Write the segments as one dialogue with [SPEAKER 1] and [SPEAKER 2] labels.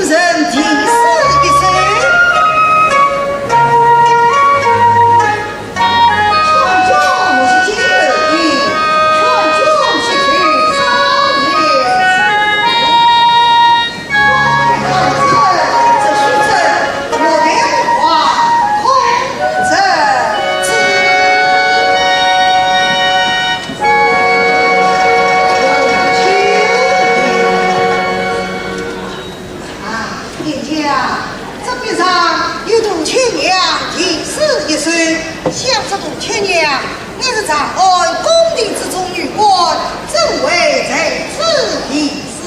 [SPEAKER 1] 人提示一声。像这种亲娘，你是长安宫廷之中女官，怎为在此一事？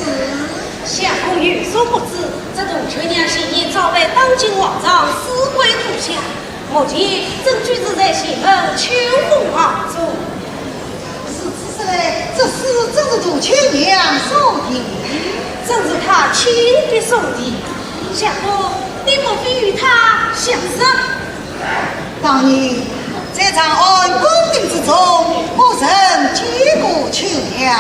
[SPEAKER 2] 相公有所不知，这种亲娘昔年早被当今王丈死归土下，目前正居住在西门秋风而中。
[SPEAKER 1] 是嘞，这事正是杜亲娘所提，
[SPEAKER 2] 正是他亲笔所提。相公，你莫非与他相识？
[SPEAKER 1] 当年在长安宫廷之中，我曾见过亲娘，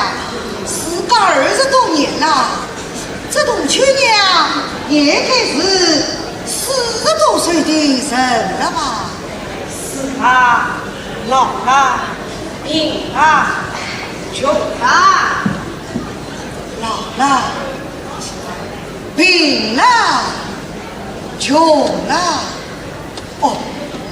[SPEAKER 1] 时隔20多年了。这董亲娘也该是40多岁的人了吧？
[SPEAKER 2] 是啊，老了，病了，穷了，
[SPEAKER 1] 老了，病了，穷了。哦。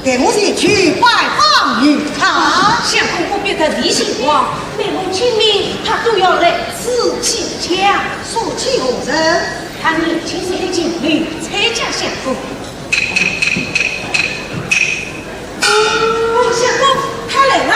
[SPEAKER 1] 给我先去拜访于他。
[SPEAKER 2] 相公不必得提醒我，每逢清明，他都要来此请假。
[SPEAKER 1] 说起何人？
[SPEAKER 2] 他年轻时的经历，才家相公。相公，他来了。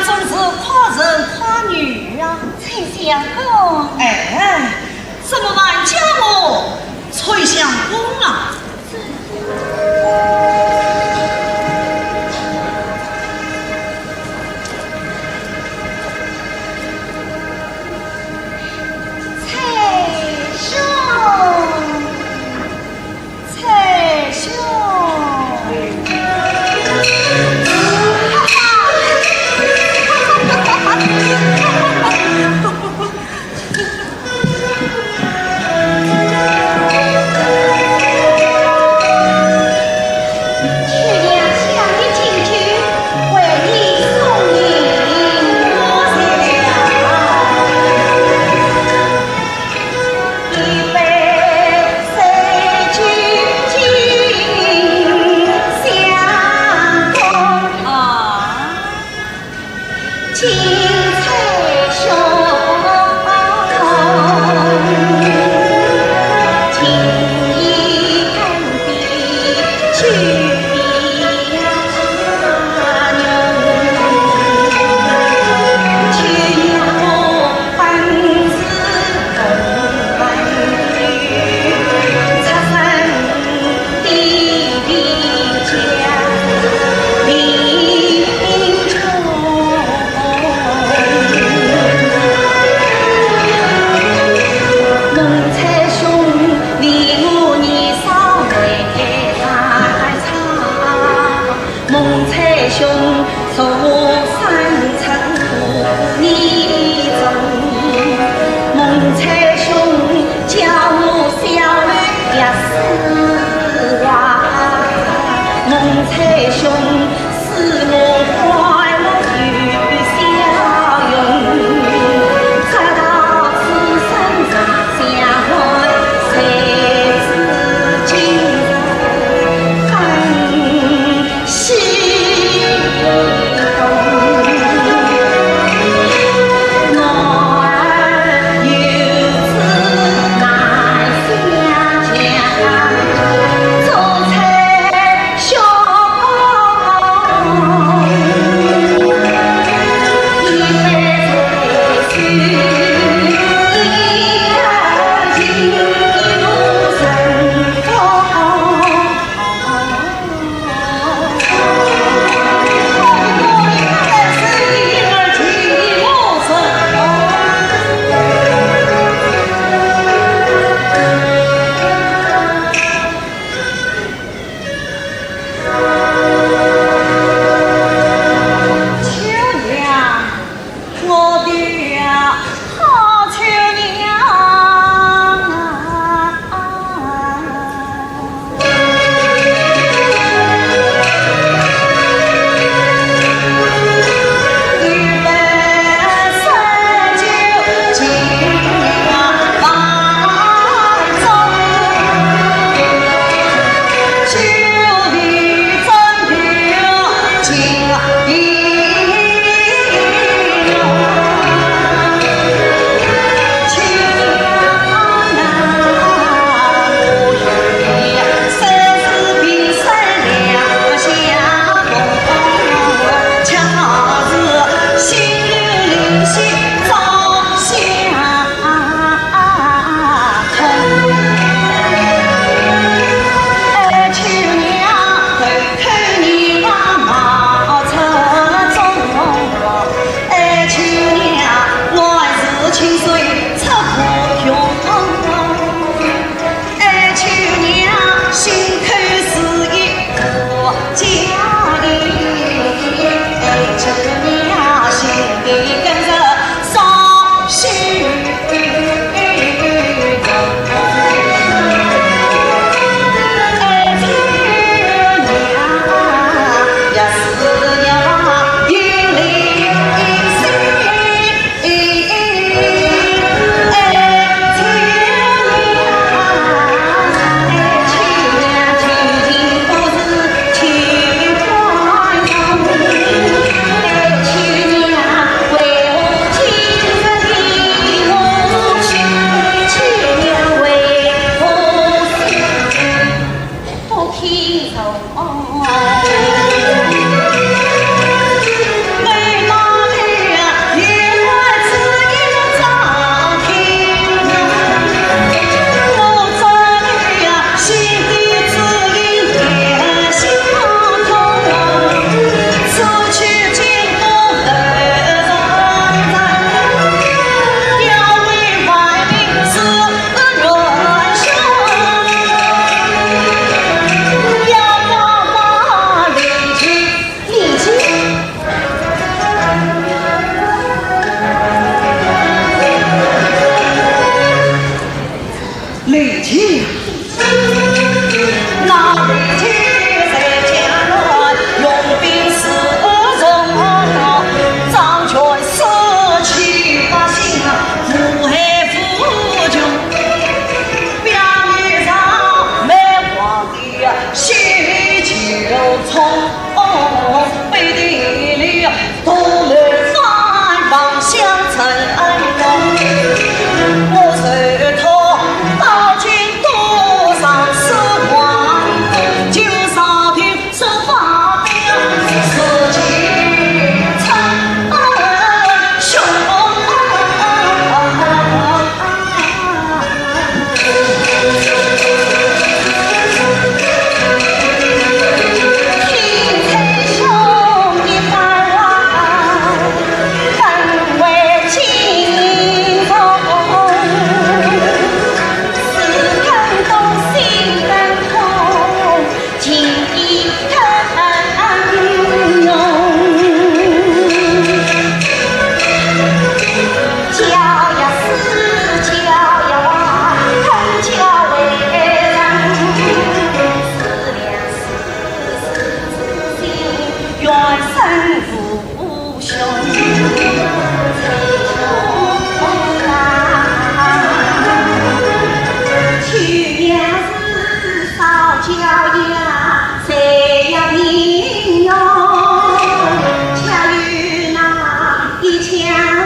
[SPEAKER 2] 总是夸人夸女啊。
[SPEAKER 1] 崔相公，
[SPEAKER 2] 哎，怎么还叫我崔相公啊？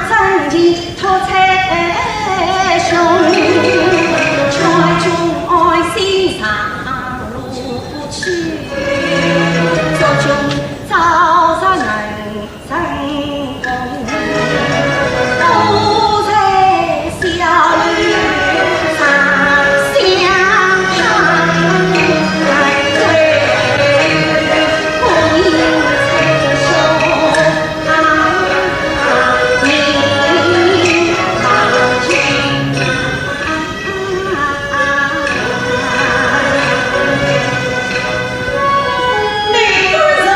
[SPEAKER 2] 真情托才兄，劝君爱心上路不去，祝君早日能成功，多财小女常相盼，婚姻成熟。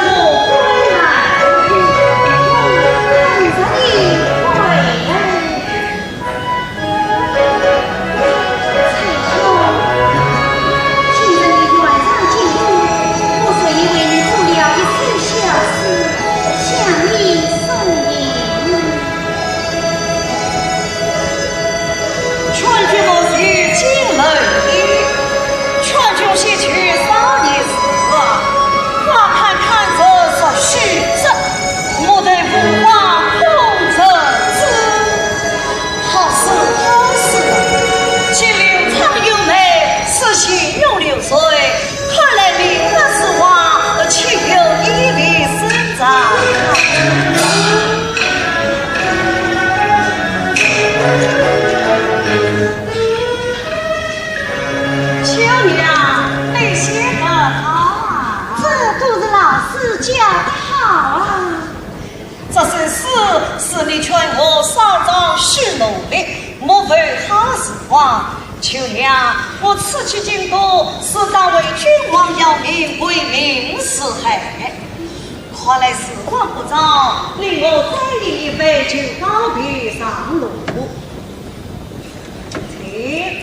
[SPEAKER 3] 是你劝我少长许努力，莫为好时光。求娘，我此去京都，是当为君王要命，为民使害。看来时光不早，令我再饮一杯，就告别上路。请。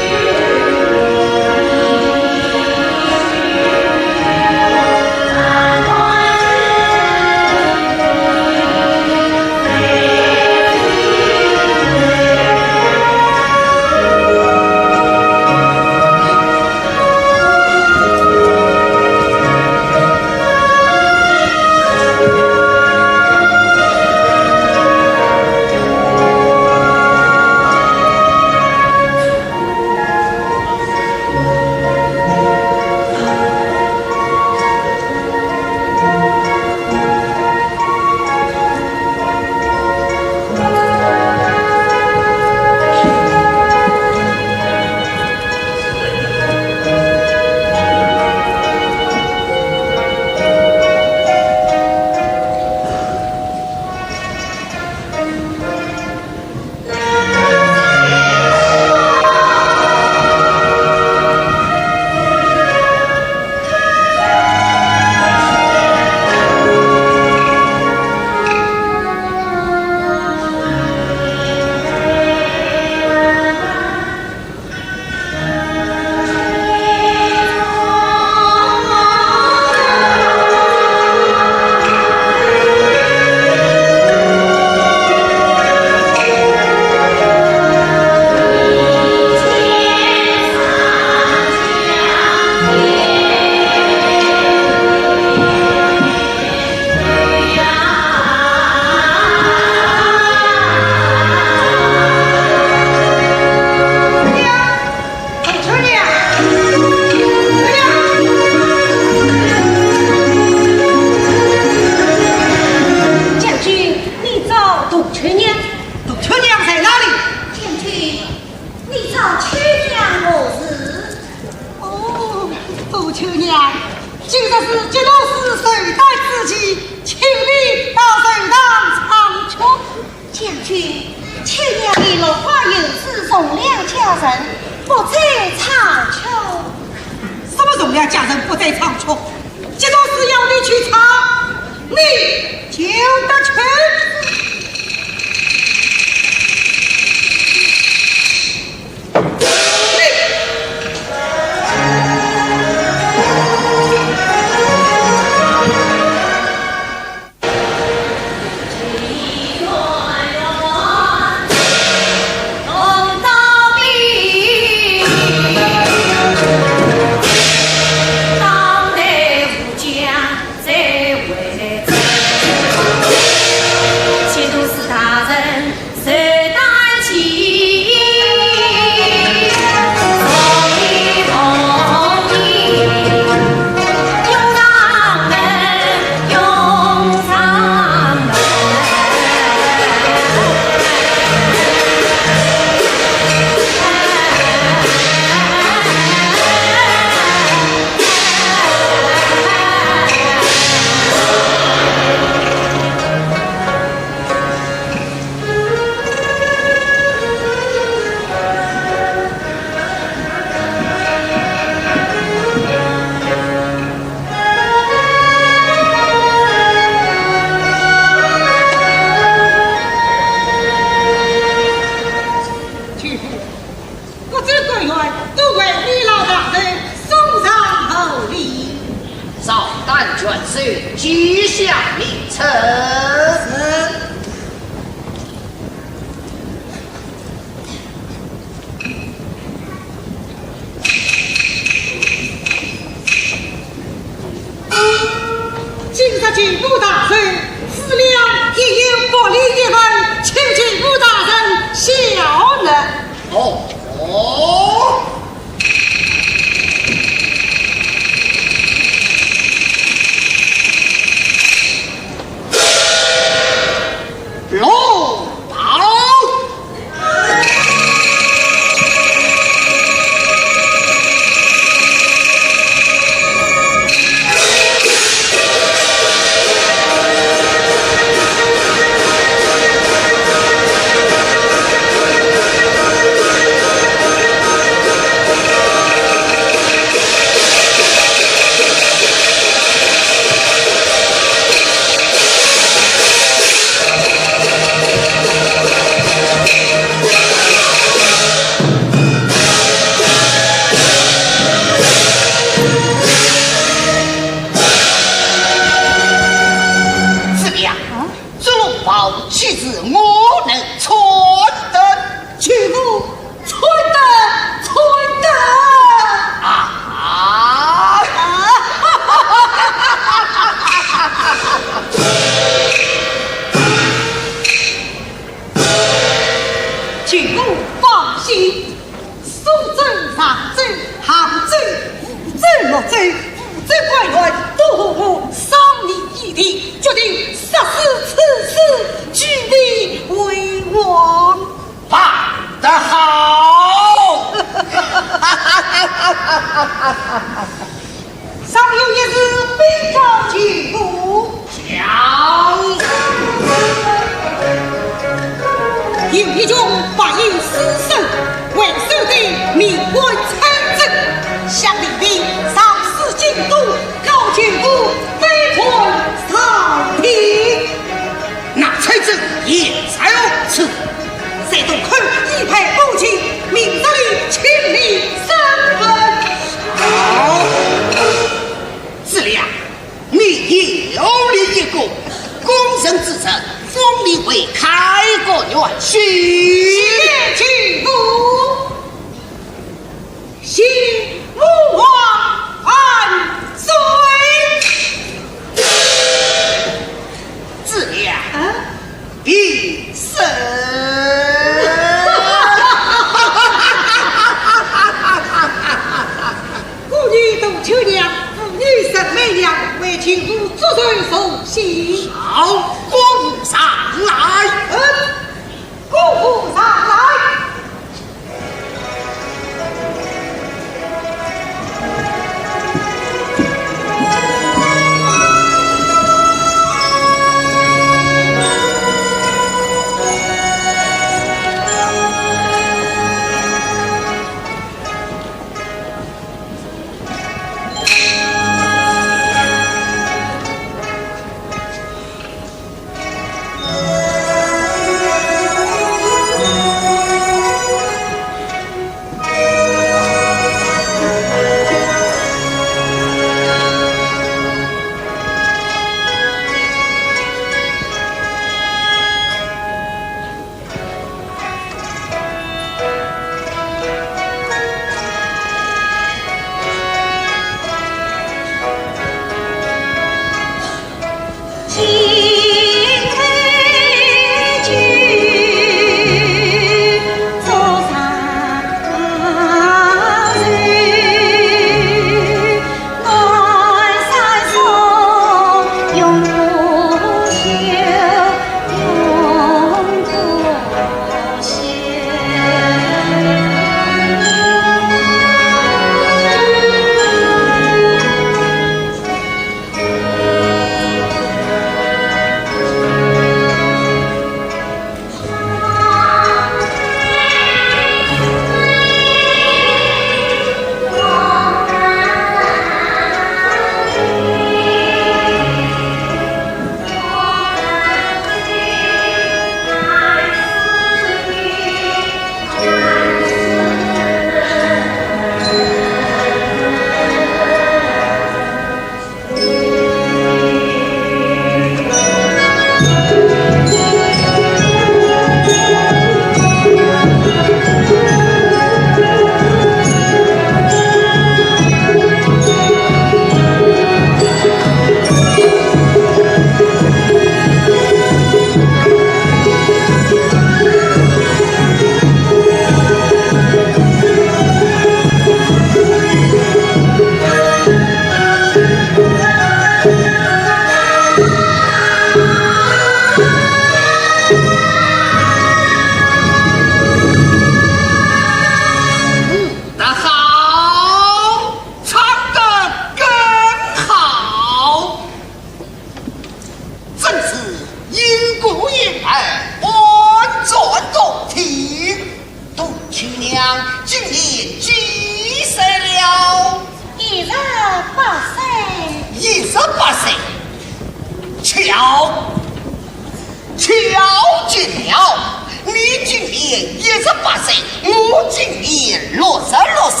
[SPEAKER 4] 了。你今年18岁，我今年66岁，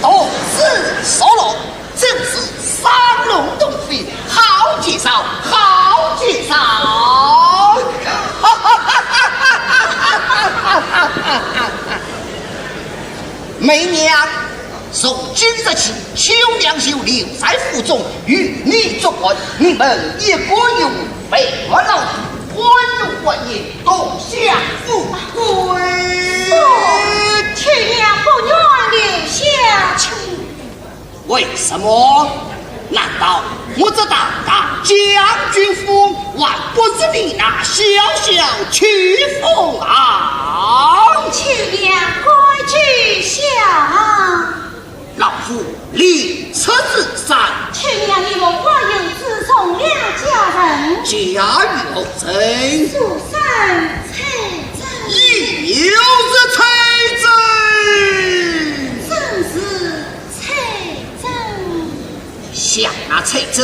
[SPEAKER 4] 同时收入真是三龙洞飞，好介绍，好介绍！哈哈哈哈哈！媚娘从今日起，秋娘就留在府中与你作伴，你们也各有备我老官入官业，共享富贵。
[SPEAKER 2] 秋娘不愿留下去。
[SPEAKER 4] 为什么？难道我这当大将军府还不是你那小小曲风啊？
[SPEAKER 2] 秋娘该去下。
[SPEAKER 4] 老夫立车子上。
[SPEAKER 2] 秋娘你我花有自从两家人，
[SPEAKER 4] 家喻后人，
[SPEAKER 2] 蜀山采珍，
[SPEAKER 4] 亦有是采珍，
[SPEAKER 2] 正是采珍。
[SPEAKER 4] 想那采珍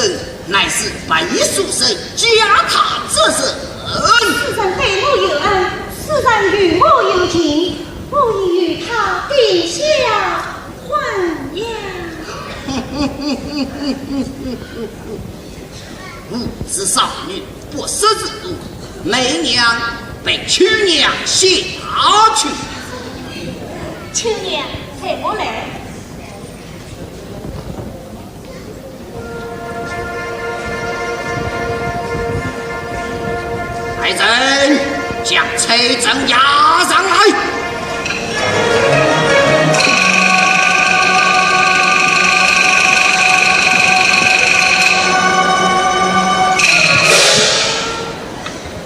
[SPEAKER 4] 乃是本书生家他之人。
[SPEAKER 2] 世人对我有恩，世人与我有情，我已与他定下婚约。
[SPEAKER 4] 无知少女不识之徒，媚娘被秋娘下去。
[SPEAKER 2] 秋娘陪我来。
[SPEAKER 4] 来人，将采珍押上来。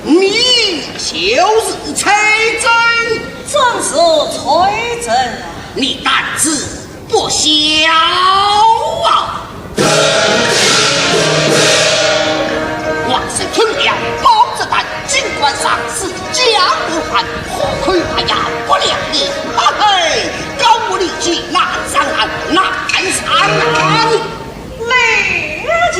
[SPEAKER 4] 你就是采珍，
[SPEAKER 3] 正是采珍啊！
[SPEAKER 4] 你胆子不小啊！万岁吞了包子蛋，尽管上是江湖汉，何亏还压不了你？嘿嘿，高屋立起难上岸，难上岸！
[SPEAKER 2] 美姐。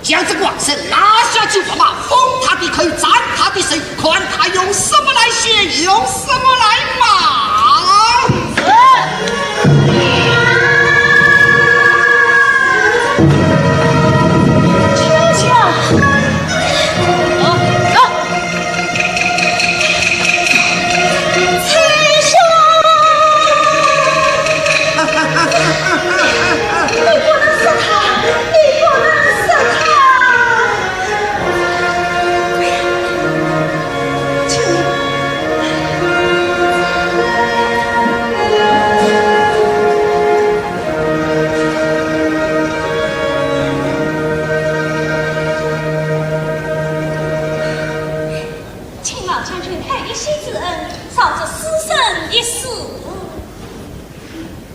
[SPEAKER 4] 将这广生拿下去我嘛，封他的口，斩他的手，看他用什么来写，用什么来骂。
[SPEAKER 2] 秋香，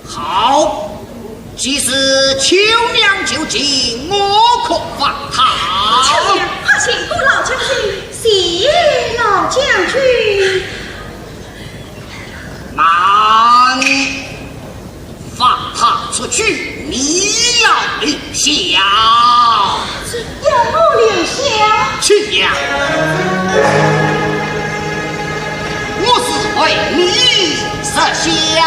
[SPEAKER 4] 好，即使秋娘就近，我可放他。
[SPEAKER 2] 秋娘，怕请过老将军，谢老将军。
[SPEAKER 4] 慢，放他出去，你要留下。
[SPEAKER 2] 要我留下？
[SPEAKER 4] 秋娘，我是为你设想呀。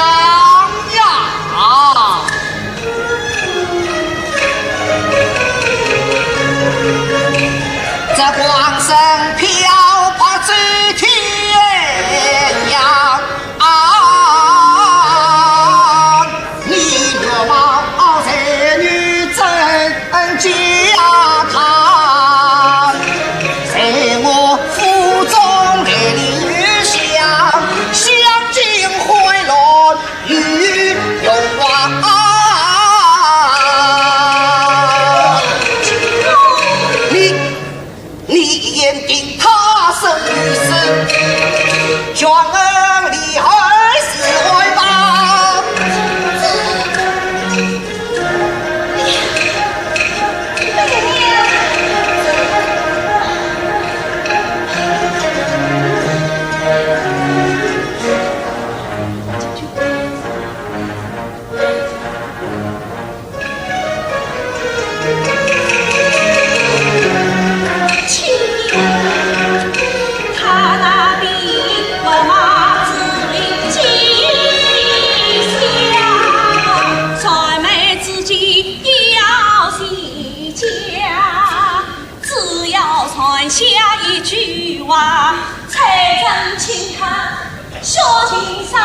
[SPEAKER 2] 西家，只要传下一句话，才真请他小情伤。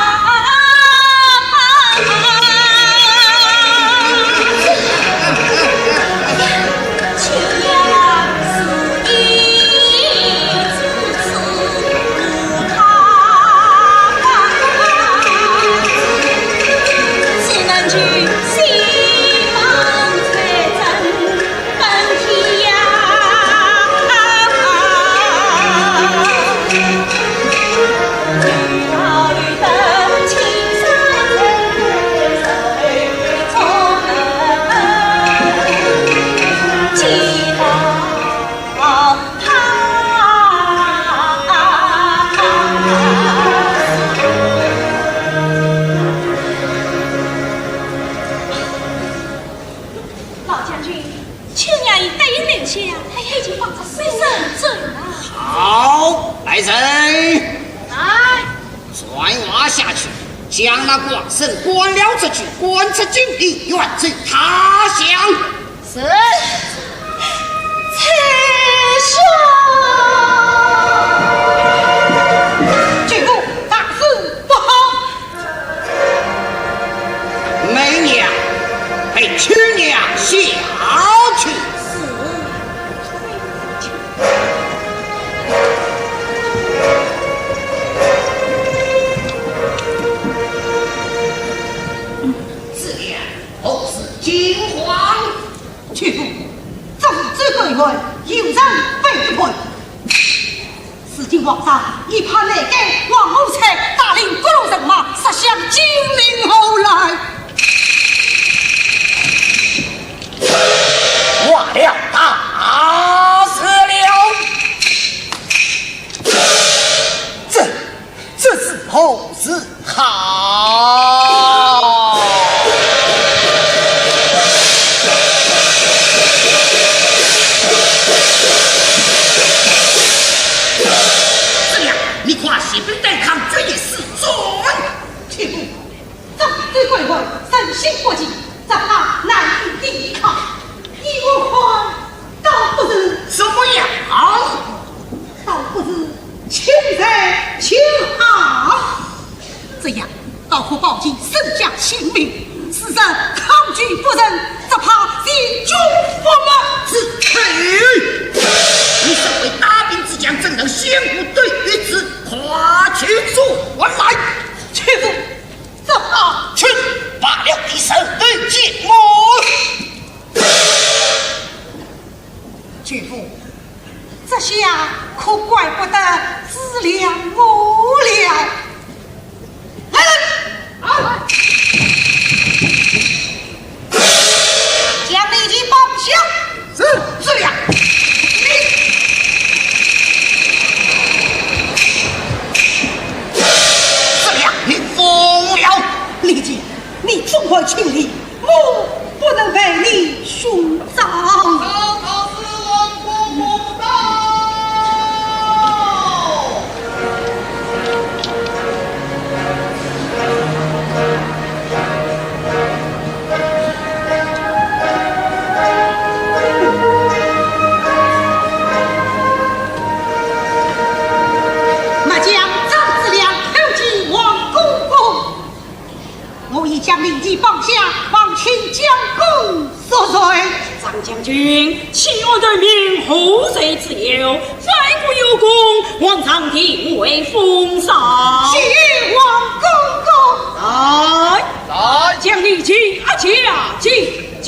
[SPEAKER 4] 将那广胜关了这局，关出军力，远征他乡。
[SPEAKER 2] 是。
[SPEAKER 1] 军父大事不好，
[SPEAKER 4] 媚娘被屈娘下去。
[SPEAKER 1] 屈父，总之对外有人背叛。如今皇上已派内监王武才带领各路人马杀向金陵后来。
[SPEAKER 4] 忘了大事了，这是后事好。你跨西兵对抗这一事准，
[SPEAKER 1] 屈父，总之贵为身心不济，怎怕难以抵抗？依我看，倒不是
[SPEAKER 4] 什么样？
[SPEAKER 1] 倒不是轻在轻好，这样倒可保其身家性命。此人抗拒不仁，只怕心中不满。
[SPEAKER 4] 你身为大兵之将，怎能先不对于此？快去做完来！
[SPEAKER 1] 屈父，怎么
[SPEAKER 4] 去罢了敌手对剑魔？
[SPEAKER 1] 屈父，这下可怪不得自量我了。来人！啊！将立即报销。
[SPEAKER 4] 是呀。你疯了！
[SPEAKER 1] 李靖，你纵怀群力，我不能为你兄长。
[SPEAKER 4] 曹操死亡不到。
[SPEAKER 1] 马将张子良投进王公公，我已将立即放下，望请将功赎罪。
[SPEAKER 5] 张将军，请我人民后世自由，在国有功，皇上定为封赏。
[SPEAKER 1] 谢王公公。
[SPEAKER 5] 来，将立即驾进。
[SPEAKER 4] 是。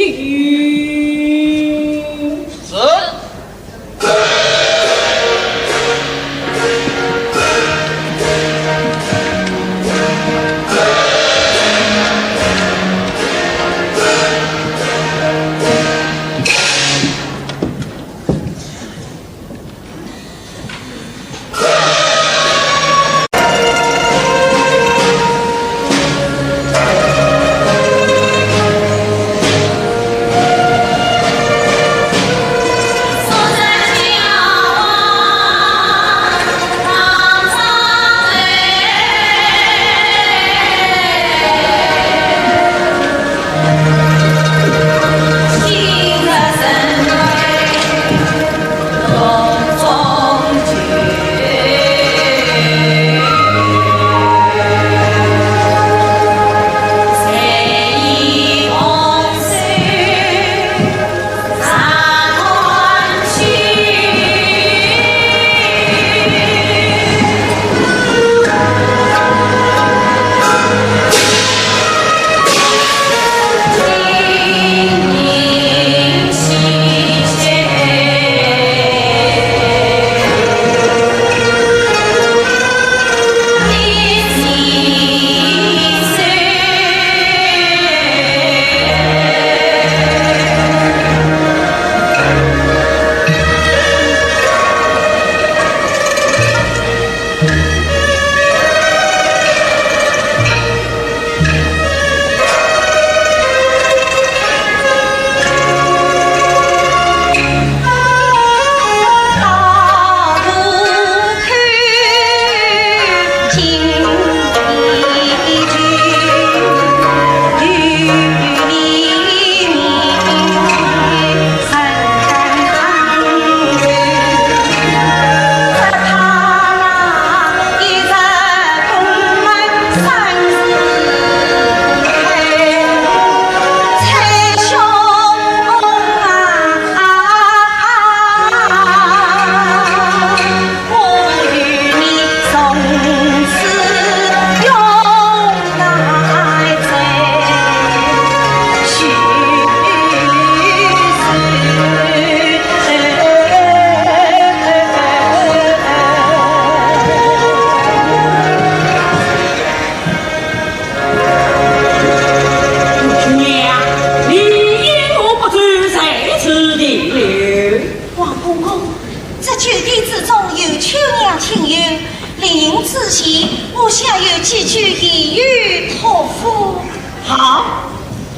[SPEAKER 2] 下有几句言语托付。
[SPEAKER 5] 好，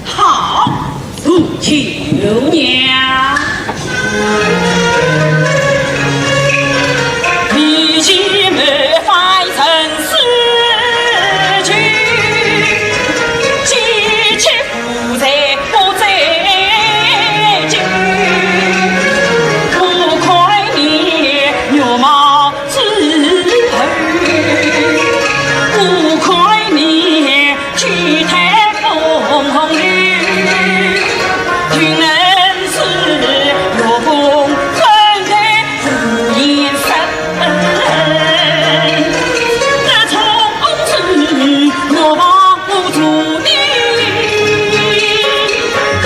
[SPEAKER 5] 好，不求娘。你姐妹怀成死去，结妻负债不再救，不愧你牛毛之后，不愧你举台风雨，君恩是若公分在不言神，这从此我望不住你更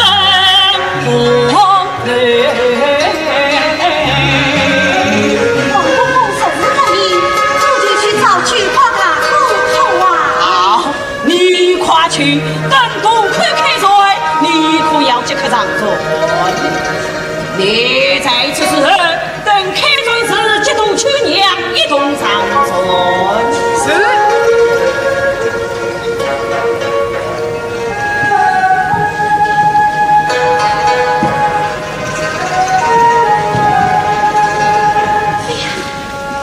[SPEAKER 5] 红泪。
[SPEAKER 2] 王公公生日不明，我就去找举报他沟通啊。
[SPEAKER 5] 好，你快去等公开开水，你可要即刻上座。你在此时等开水时，激动去娘一同上座。是。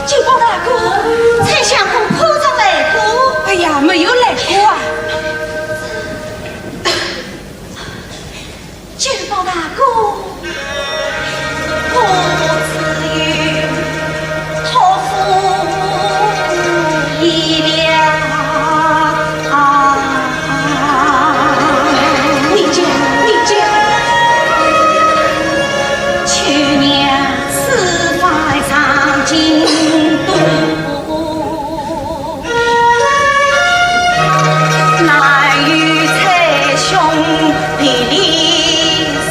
[SPEAKER 2] 举报大哥，才相公铺上来过。
[SPEAKER 3] 哎呀，没有来过啊！
[SPEAKER 2] 举报大哥，我只有托付一了。你讲，去年此番上京都，乃与才兄弟离疏，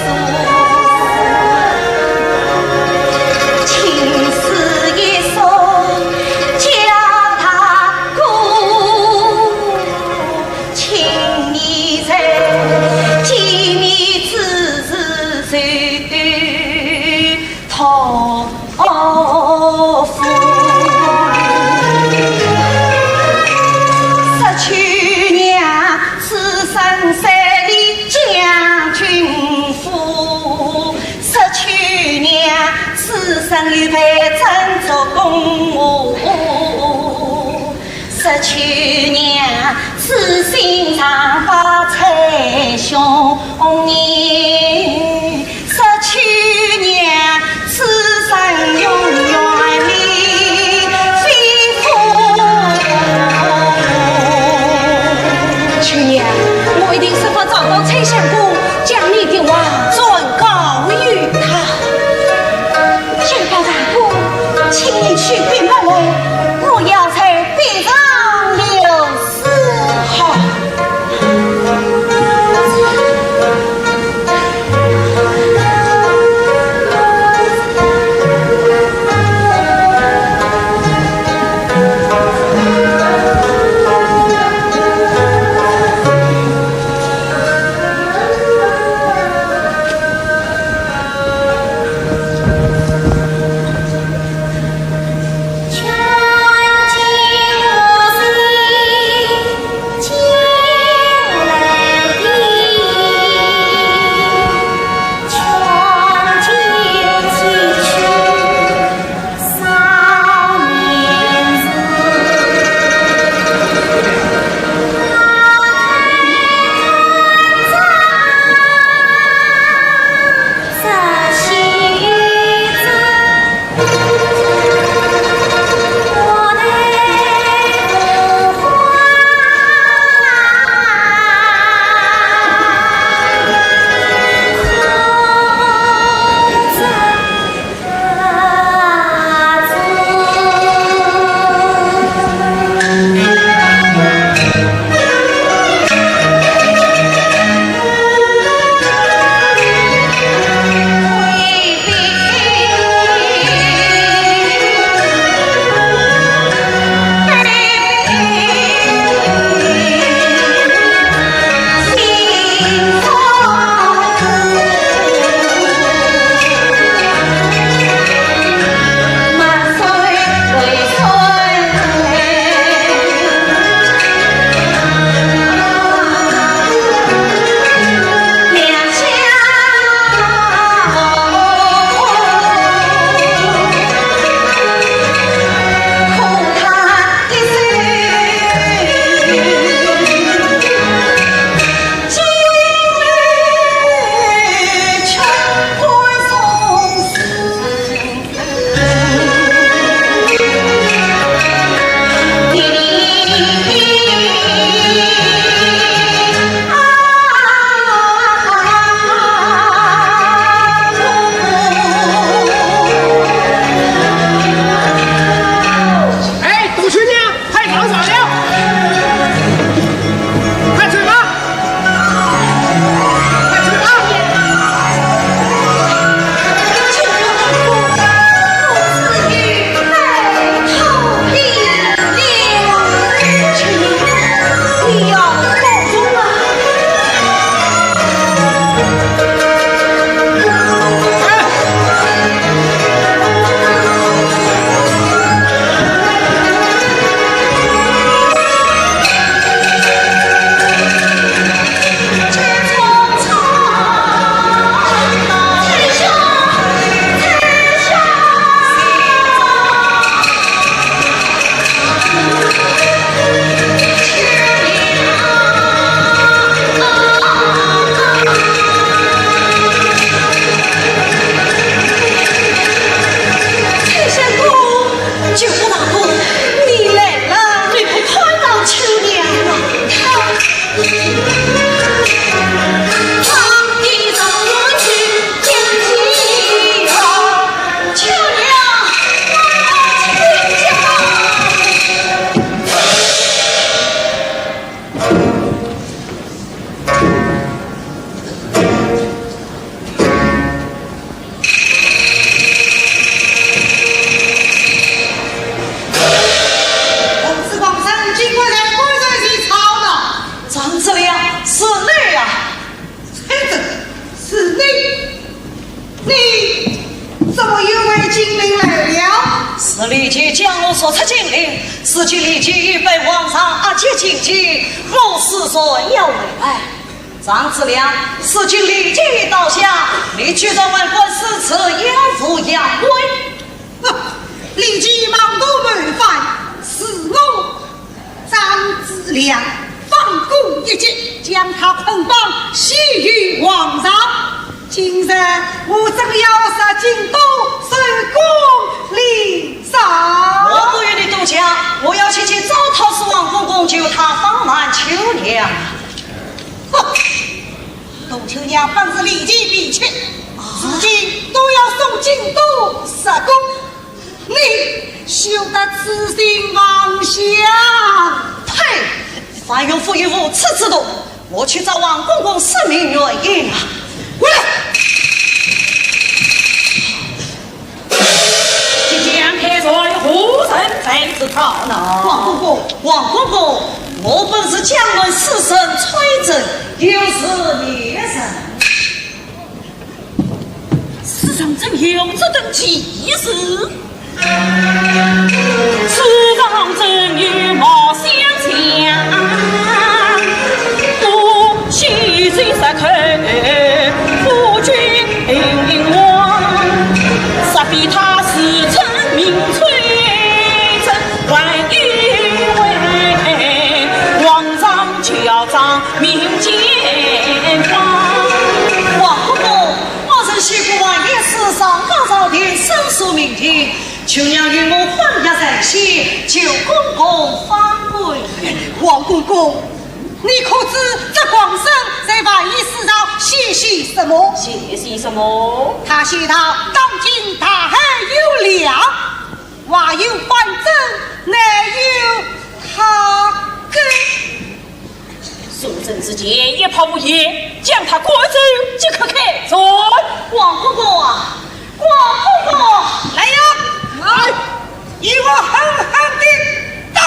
[SPEAKER 2] 情丝一束叫他顾，情义在见面之时谁托付。去娘此生三里将军府，去娘此生有陪真做公务，去娘此心常把才兄弟，去娘此生永远里非父。去年我一定是否找到崔相公，将你的话转告于他。举报大哥，请你去禀问我，我要在边上留丝好。
[SPEAKER 1] 你怎么又为金陵来了？
[SPEAKER 3] 是李靖将我所出金陵，使君李靖已被皇上押解进京，我是说要回来。张子良，使君李靖已倒下，你居然为官司辞，养父养威。
[SPEAKER 1] 李靖忙多违反，是我张子良放过一击，将他捆绑系于皇上。今日我正要杀京都，随公礼上。
[SPEAKER 3] 我不与你斗枪，我要去见招讨使王公公救他方满秋娘。
[SPEAKER 1] 董秋娘本是李靖婢妾，如今都要送京都杀公，你休得痴心妄想！
[SPEAKER 3] 呸！凡有负于无耻之徒，我去找王公公申明原因啊！
[SPEAKER 1] 过来！
[SPEAKER 5] 即将开在胡人在此讨闹。
[SPEAKER 3] 王公公，王公公，我本是将门死神崔真，又是孽神。
[SPEAKER 5] 世上怎有这等奇事？世上真有莫相像，我须追杀口，夫君王，杀必他是臣名崔真，还以为皇上教长民间法。
[SPEAKER 3] 王公公，我曾西国王爷世上高朝廷申诉明庭，求娘与我婚约在先，求公公反悔。
[SPEAKER 1] 王公公，你可知这皇上在万一世上写些什么？
[SPEAKER 5] 写些什么？
[SPEAKER 1] 他写道：当今大海有两，外有反正，内有他根。
[SPEAKER 5] 肃正之间，一炮无言，将他赶走即可开战。
[SPEAKER 3] 王公公啊，王公公，
[SPEAKER 1] 来呀！来，与我狠狠地打！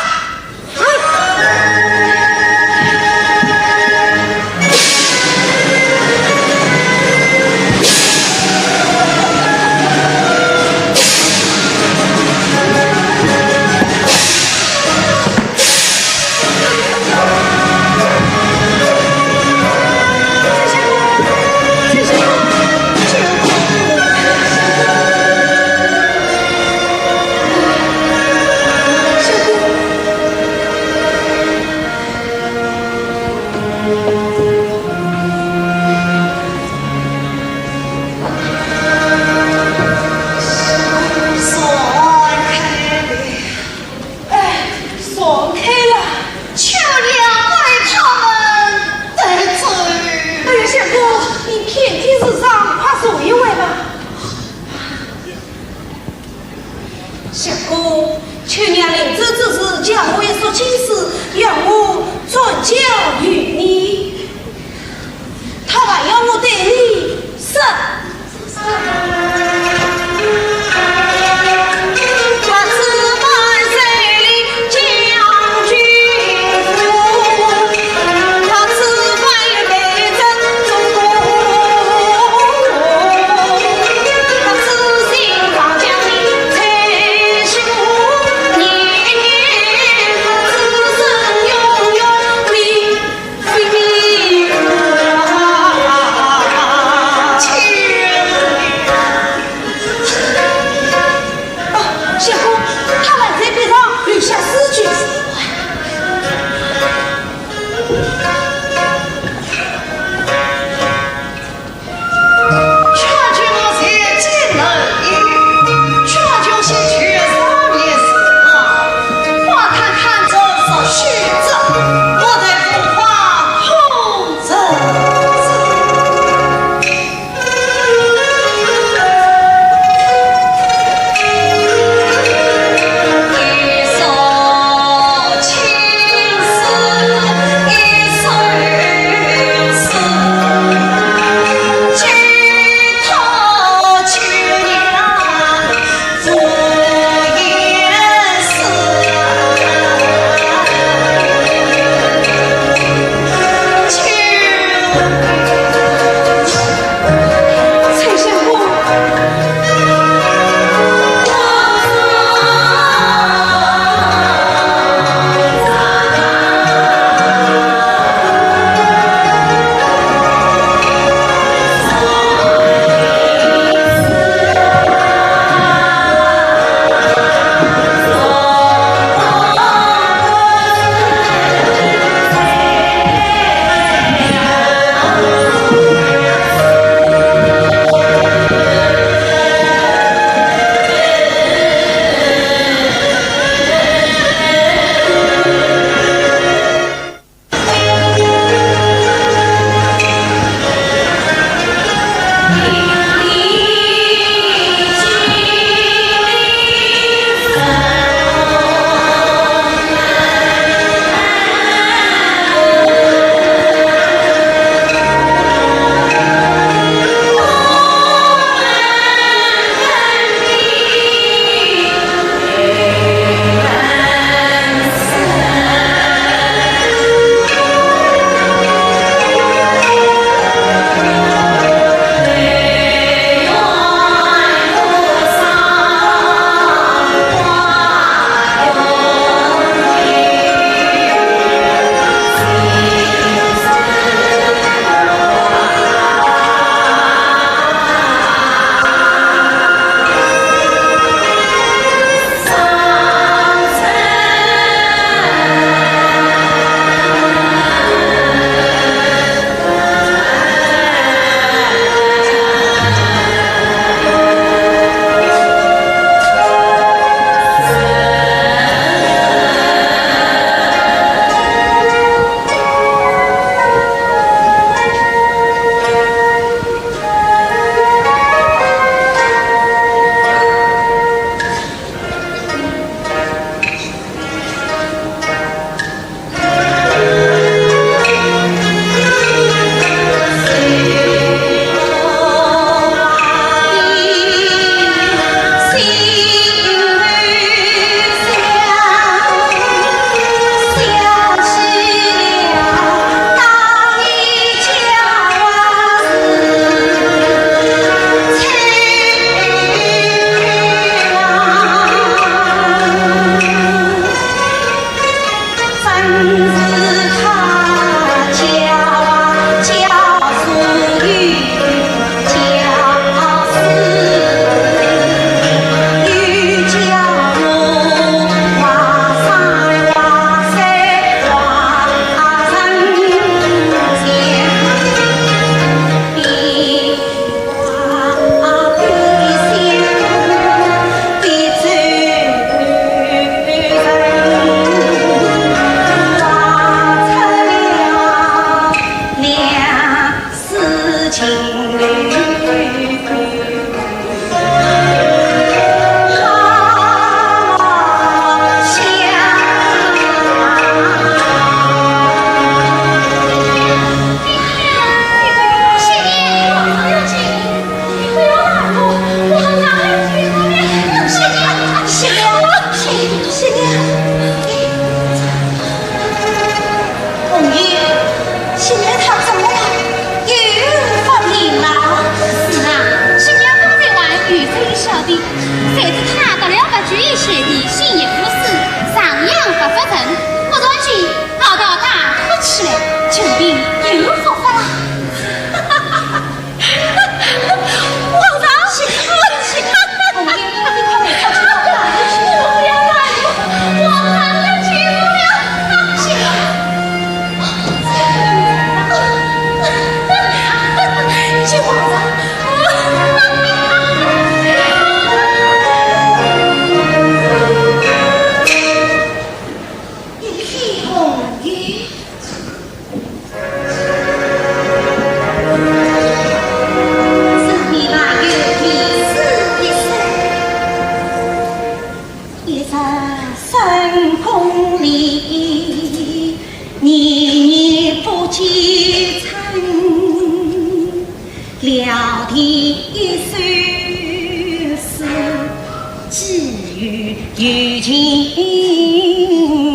[SPEAKER 2] 有情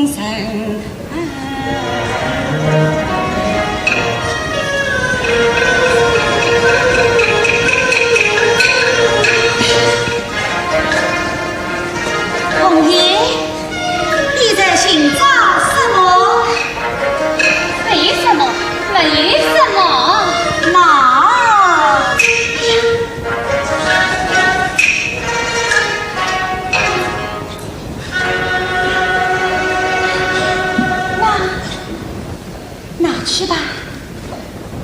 [SPEAKER 2] 深。
[SPEAKER 1] 红爷，你在寻找什么？
[SPEAKER 2] 没什么，没什么。
[SPEAKER 1] 那拿去吧，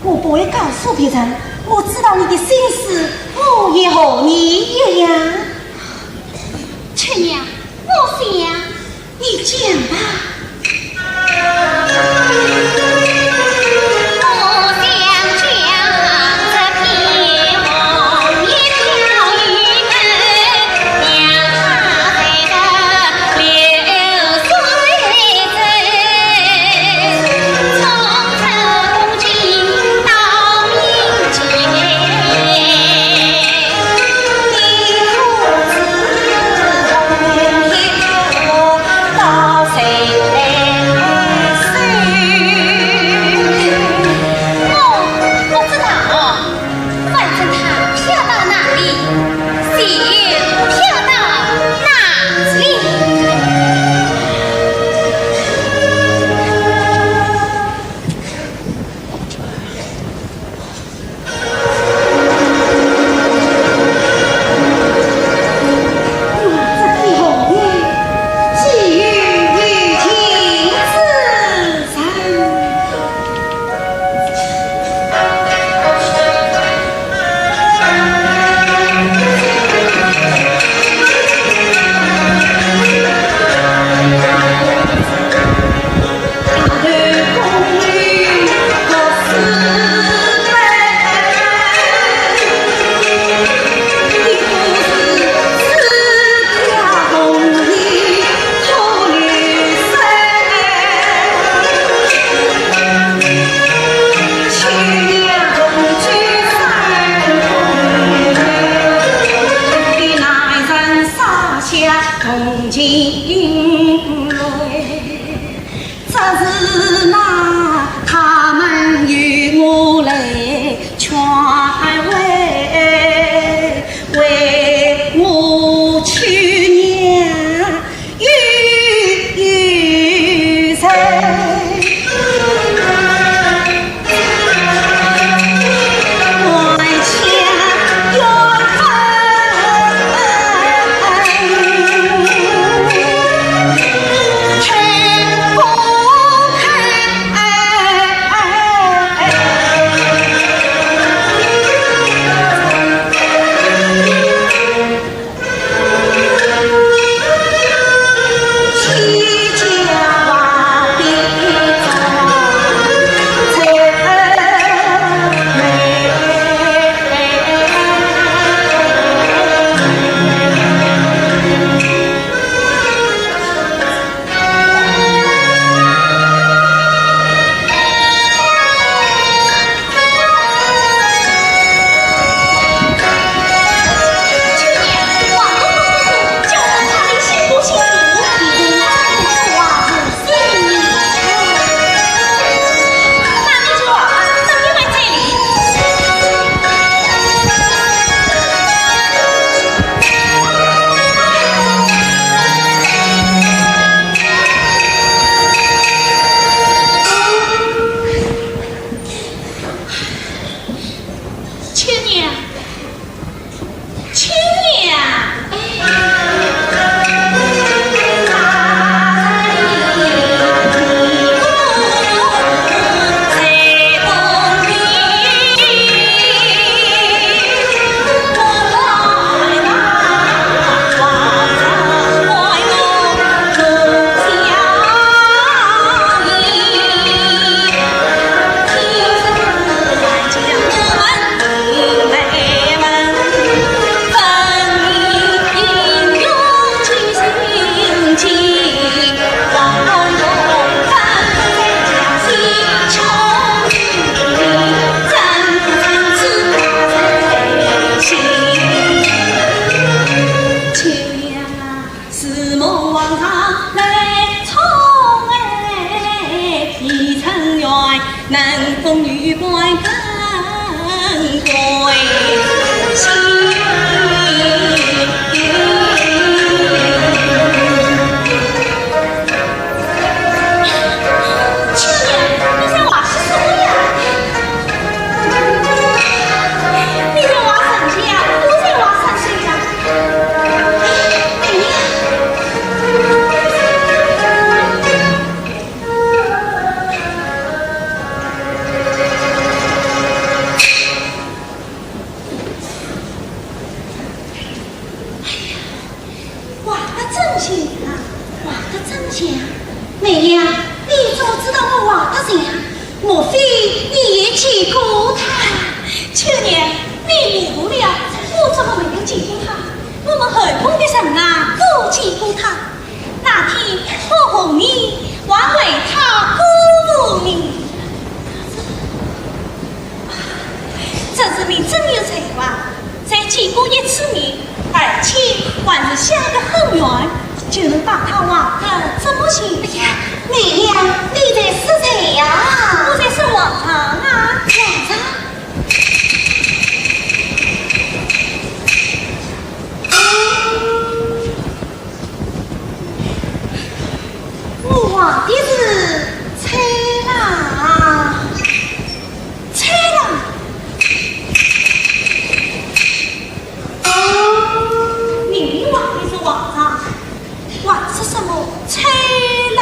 [SPEAKER 1] 我不会告诉别人。我知道你的心思，我也和你一样。
[SPEAKER 2] 亲娘，我想
[SPEAKER 1] 你讲吧。
[SPEAKER 2] 讲，妹娘，你怎么知道我话的人？莫非你也见过他？秋娘，你迷糊了，我怎么没有见过他？我们后宫的人啊，都见过他。那天我和你还为他鼓舞你，这是你真有才华，才见过一次面，而且还是相得很远，就能把他忘得这么行的呀？
[SPEAKER 1] 妹娘，你在是谁呀？
[SPEAKER 2] 我在是王堂啊，
[SPEAKER 1] 王堂。我望的是崔郎，
[SPEAKER 2] 崔郎。明明望的是王堂，望是什么崔郎？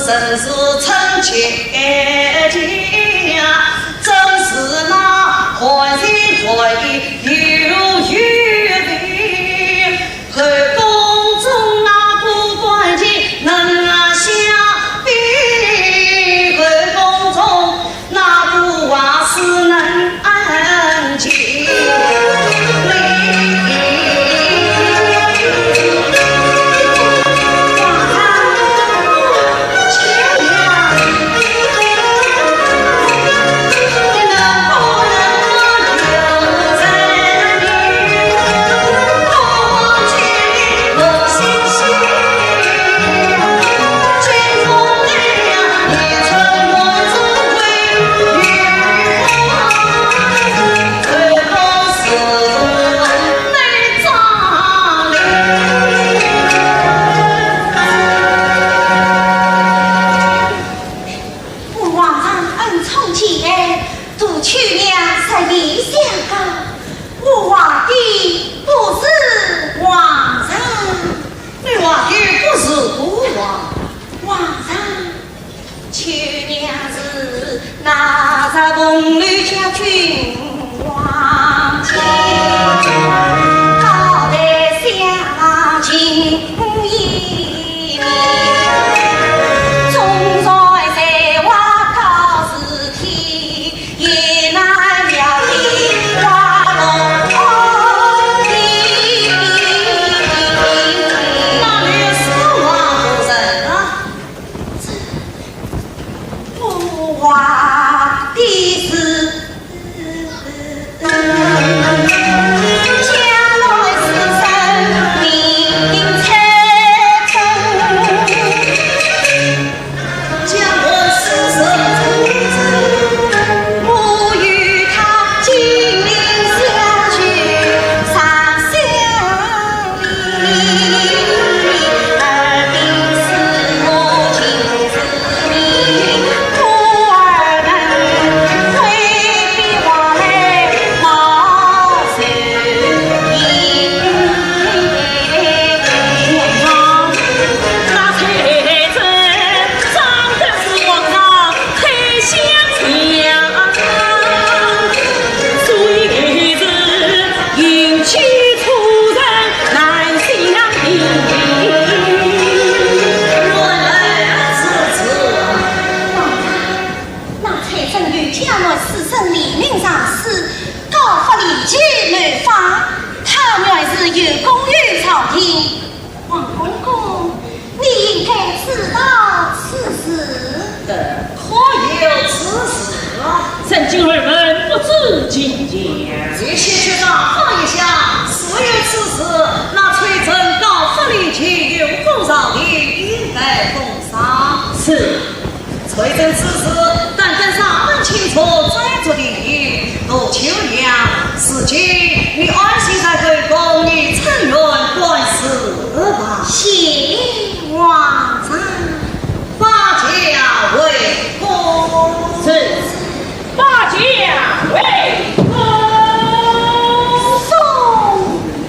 [SPEAKER 3] 生是成千家，真是那欢喜快意有余味。后宫中那不关心能下笔，后宫中那不瓦是能安静。
[SPEAKER 5] 曾经儿们不知今言，
[SPEAKER 3] 这些学长放一下，所有此事，那崔真高发力气有功上的，应该奉上。
[SPEAKER 5] 是
[SPEAKER 3] 崔真此事，但等上门清楚再做定义。杜秋娘，事情你安心在后宫，你承认官司吧。
[SPEAKER 2] 谢皇上。
[SPEAKER 3] 八家为公。
[SPEAKER 5] 是八家为公。
[SPEAKER 2] 送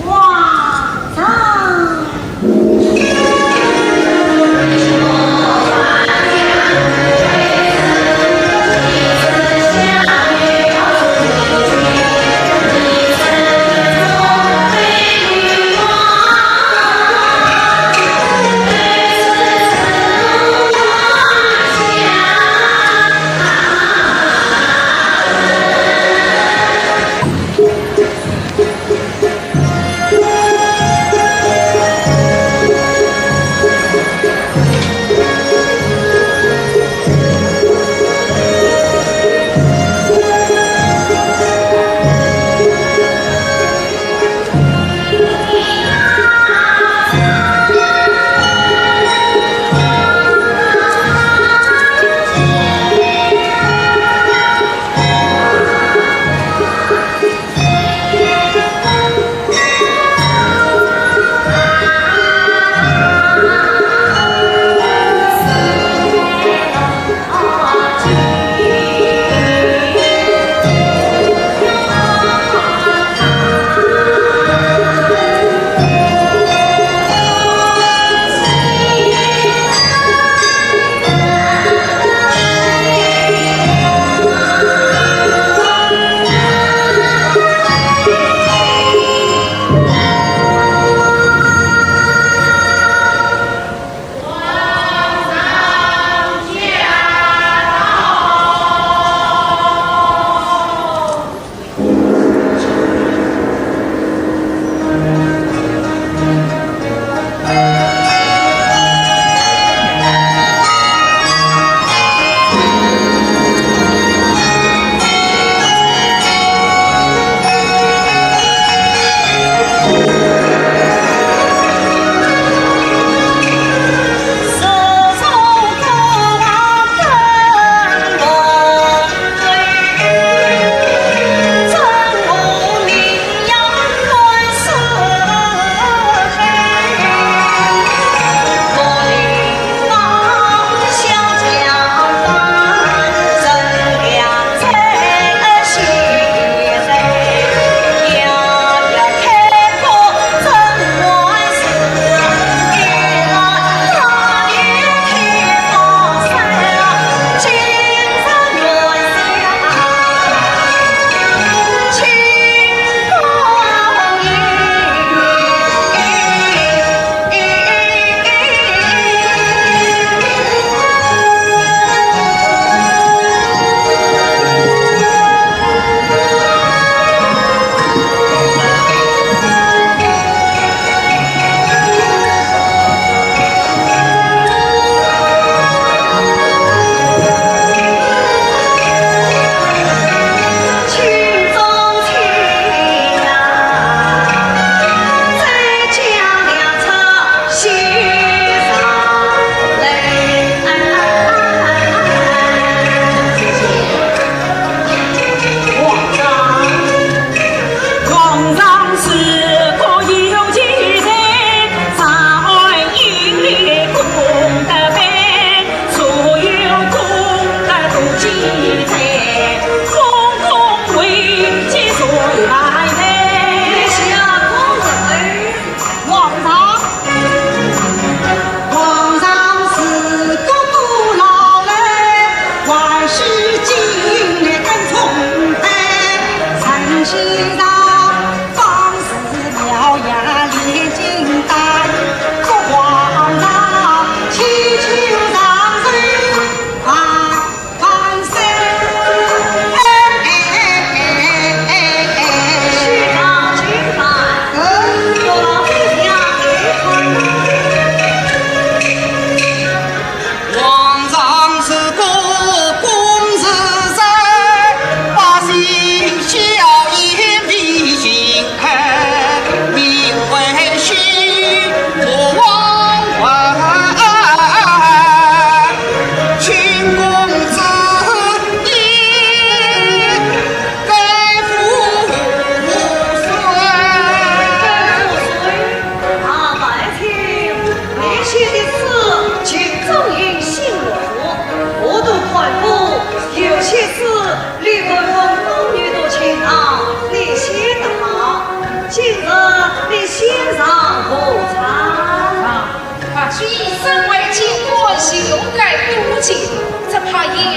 [SPEAKER 2] 皇上。
[SPEAKER 5] 下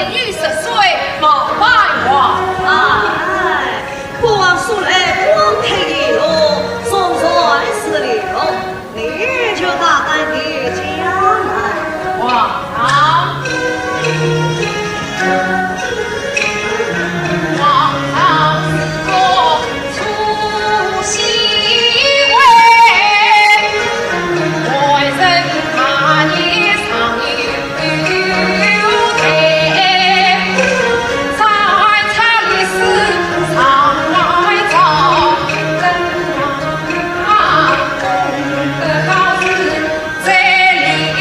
[SPEAKER 5] 年逾10岁，冒犯我。
[SPEAKER 3] 哎，国王素来光天一路，送传是流，你就大胆地讲来。
[SPEAKER 5] 皇上，皇上是个粗心为，外人他年上有才，在场的是上来早，真啊，功德高是在里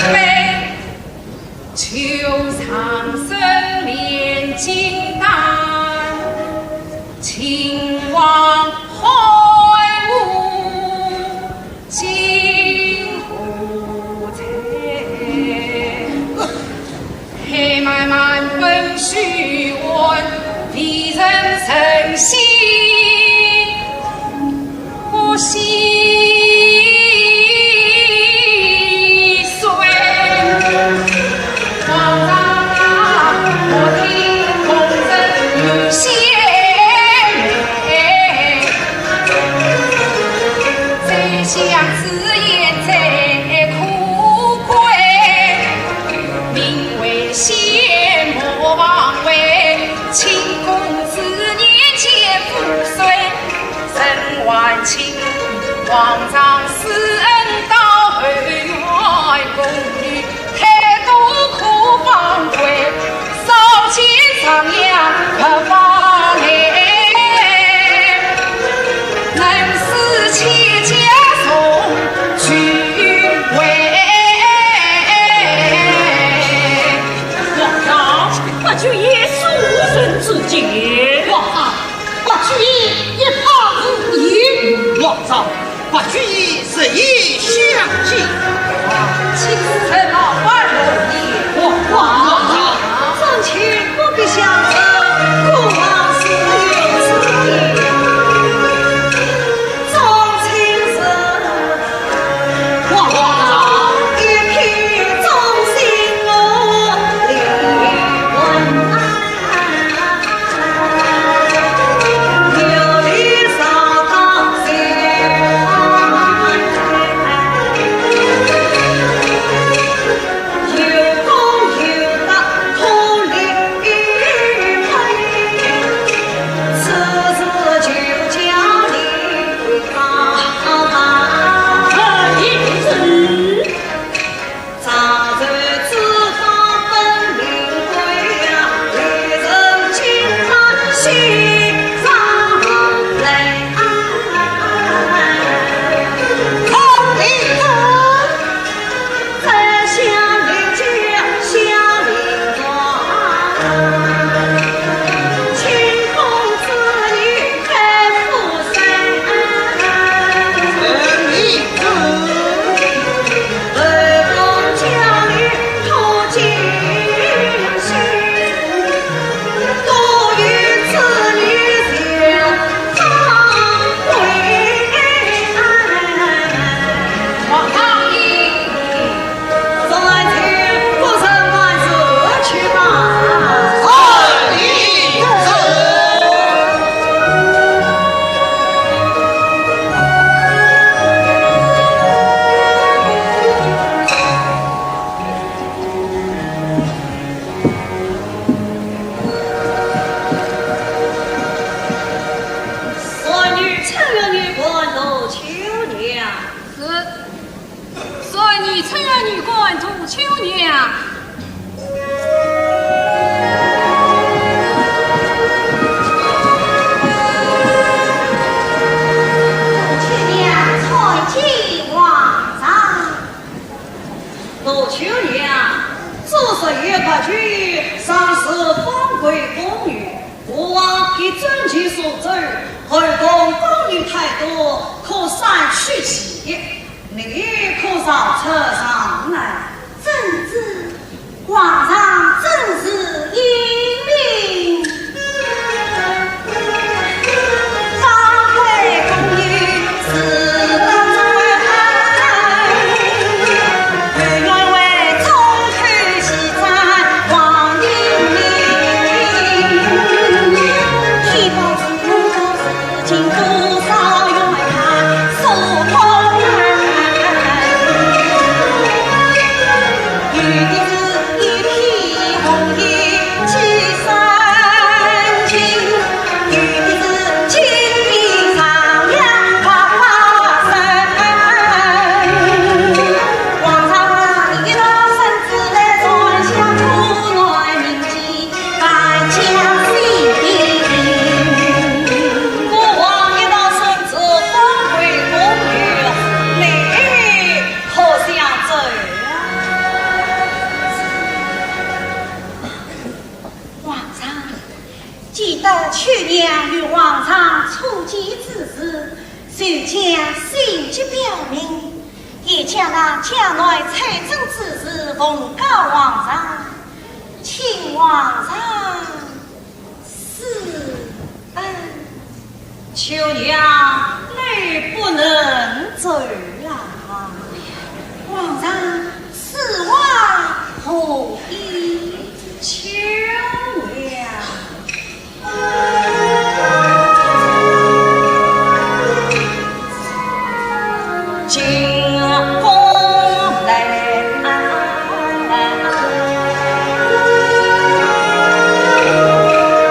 [SPEAKER 5] 飞，求长生面金丹，秦王海无金湖财，黑漫漫本须问，敌人诚心不惜。相思言在苦归，名为仙莫忘为，清公子年前赴岁，身万顷，皇上施恩到后院，宫女太多苦方归，少见上阳可放泪，能使妾家君为皇上，不去也庶人之节。
[SPEAKER 4] 皇上，不去一他之意。皇上，不去是以相敬。
[SPEAKER 3] 请臣老万人意。
[SPEAKER 4] 皇上，
[SPEAKER 3] 众卿不必相争，国王是有此意。众卿是。
[SPEAKER 4] 皇上，
[SPEAKER 3] 一片忠心我李文安，有理少当有功有德可立配，此事就将你告办。长州知方本领贵呀，一人惊叹心上来。
[SPEAKER 4] 康立德，
[SPEAKER 3] 在乡里家乡里庄，清风子女开富山。
[SPEAKER 4] 臣立德。
[SPEAKER 3] 北宫将与同进行，多与子女相会。
[SPEAKER 5] 皇上意，
[SPEAKER 3] 在天不曾万事去吧。
[SPEAKER 4] 臣立德。
[SPEAKER 3] 孙女趁着女官都求娘，
[SPEAKER 5] 孙女趁着女官图秋娘。
[SPEAKER 3] 求娘才见皇上。都求娘，这是一个局，上是方贵宫女，国王以遵其所奏，后宫宫女太多，可删去其，你可上车上来。
[SPEAKER 2] 朕知皇上真是英明，
[SPEAKER 3] 方贵宫女是当原来为中秋喜餐
[SPEAKER 2] 皇上初见之时，遂将心迹表明，也将那将来财政之事奉告皇上，请皇上施恩。
[SPEAKER 3] 秋娘，你不能走啊！
[SPEAKER 2] 皇上，此话何意？
[SPEAKER 3] 秋娘。进宫来，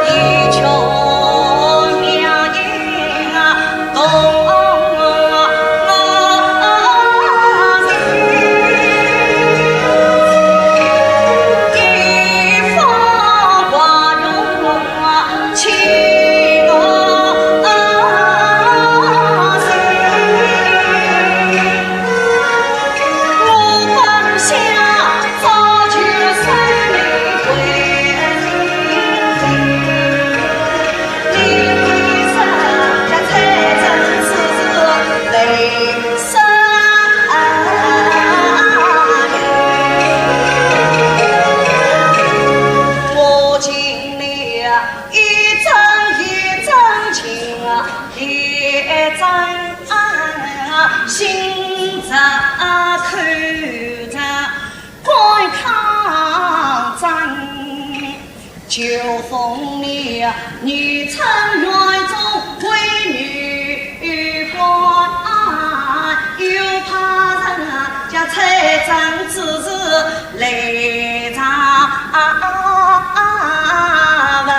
[SPEAKER 3] 一琼妙音动一方花容情心着看着观抗战，就奉你女臣院中为女官，又怕人家财政之事来查问。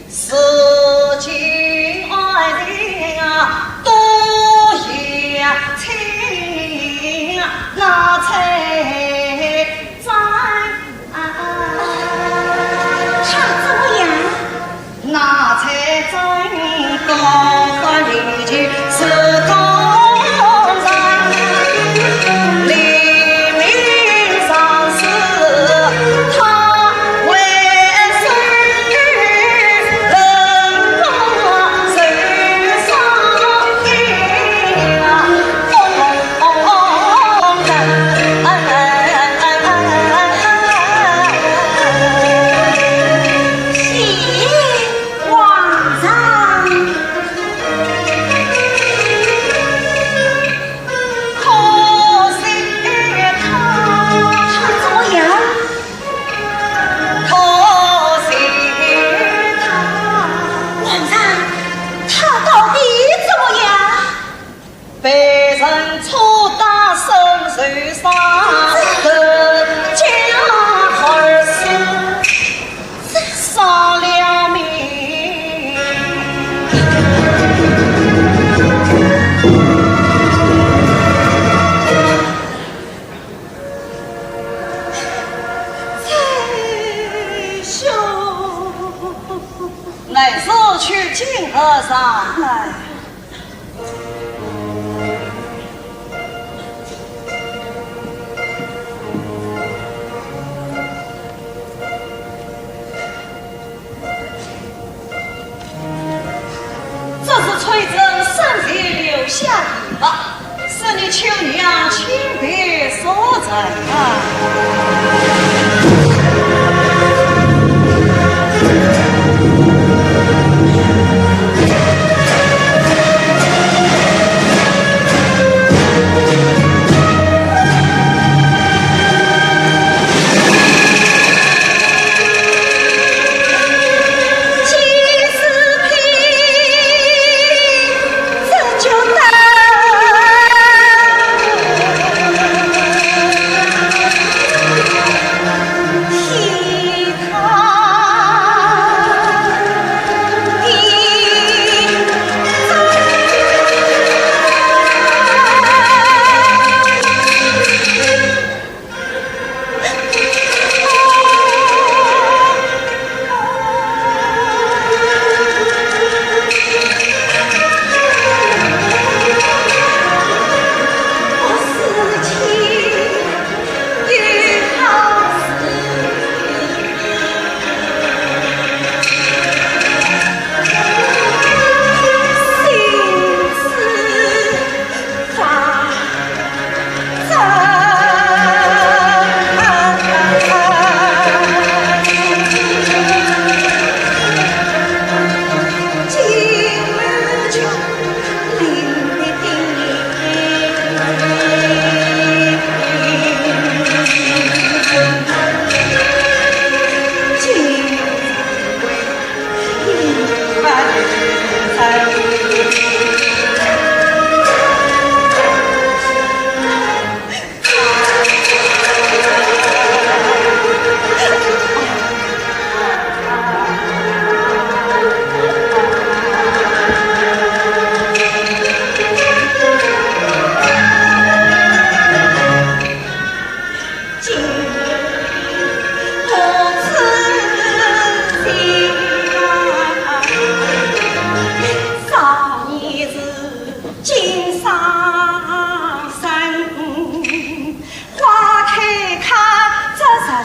[SPEAKER 3] 事情爱情多也情，那财政
[SPEAKER 2] 他怎么样？
[SPEAKER 3] 那财政高官离去是高人，黎明上司他为谁？人高谁上应啊？
[SPEAKER 2] 谢皇上。
[SPEAKER 3] 可惜他
[SPEAKER 2] 怎么样？
[SPEAKER 3] 可惜他。
[SPEAKER 2] 皇上，他到底怎么样？
[SPEAKER 3] 被人戳打身受伤，得将儿死，丧了命。
[SPEAKER 2] 才兄，
[SPEAKER 3] 乃是去金和尚来。这是崔真生前留下遗物，是你秋娘亲笔所在啊。
[SPEAKER 2] 这就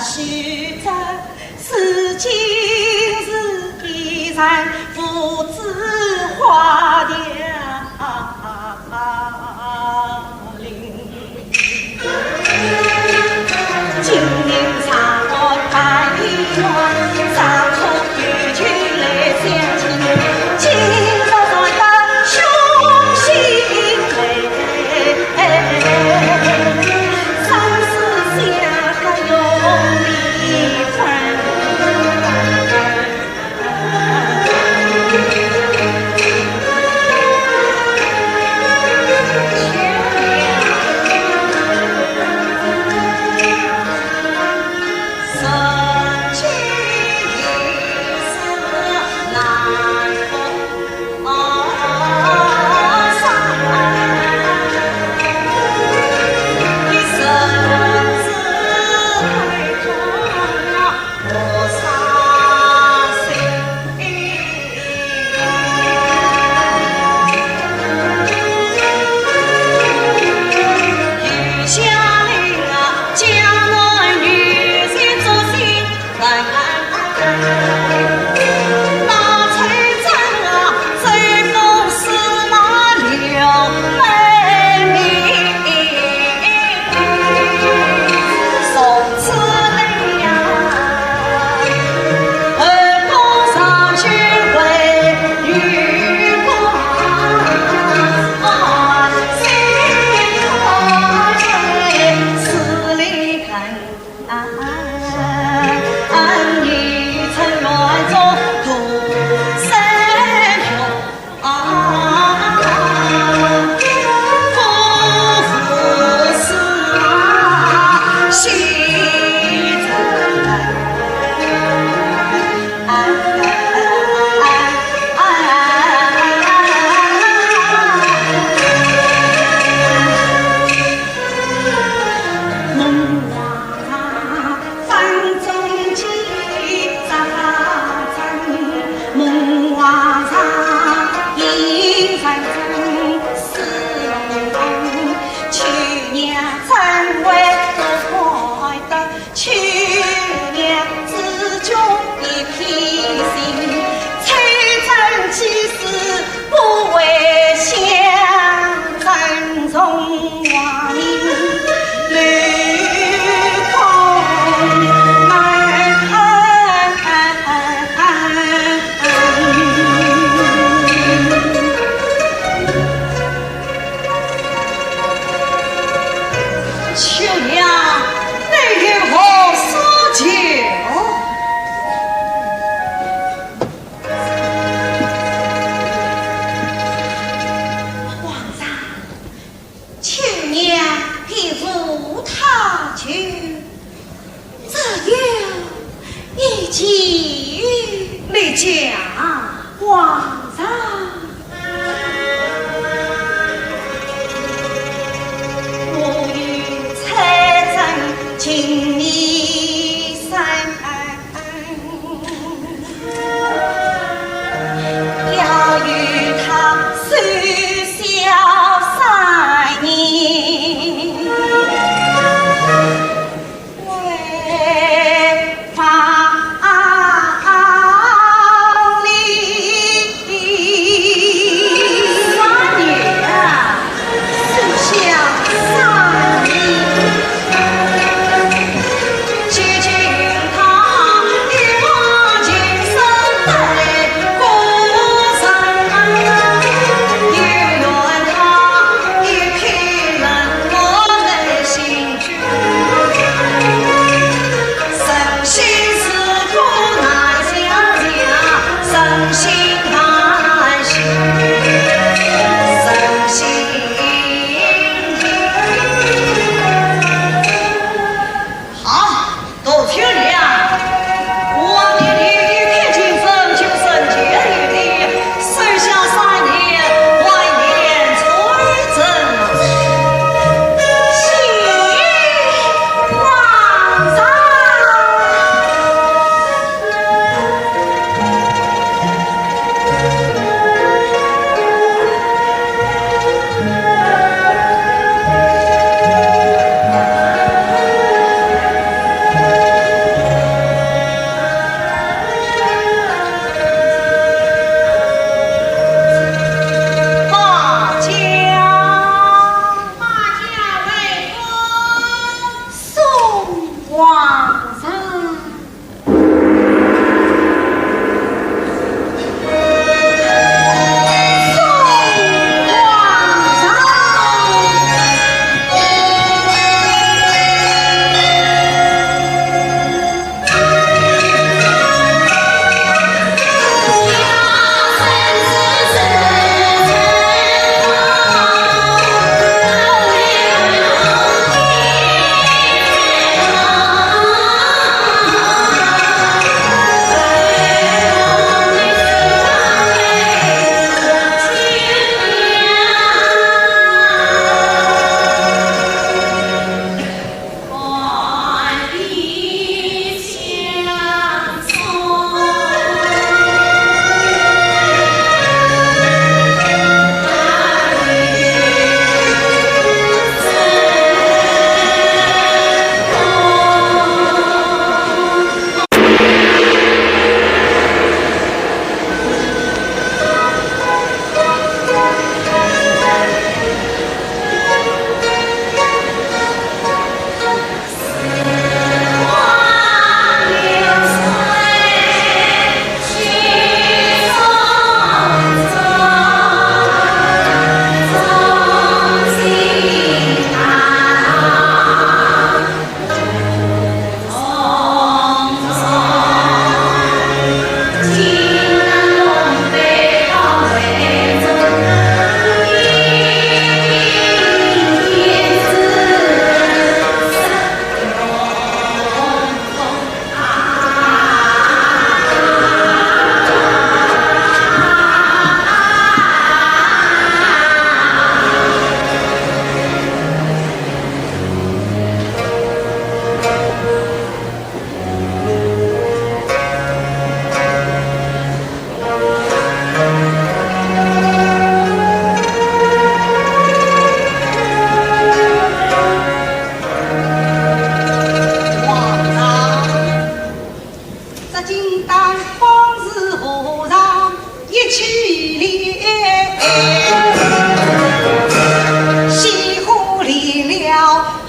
[SPEAKER 2] 须知，是今日必然父子花凋零。今年茶开开暖，啥处有情来相亲，今朝在得兄心泪。生死相隔永离分。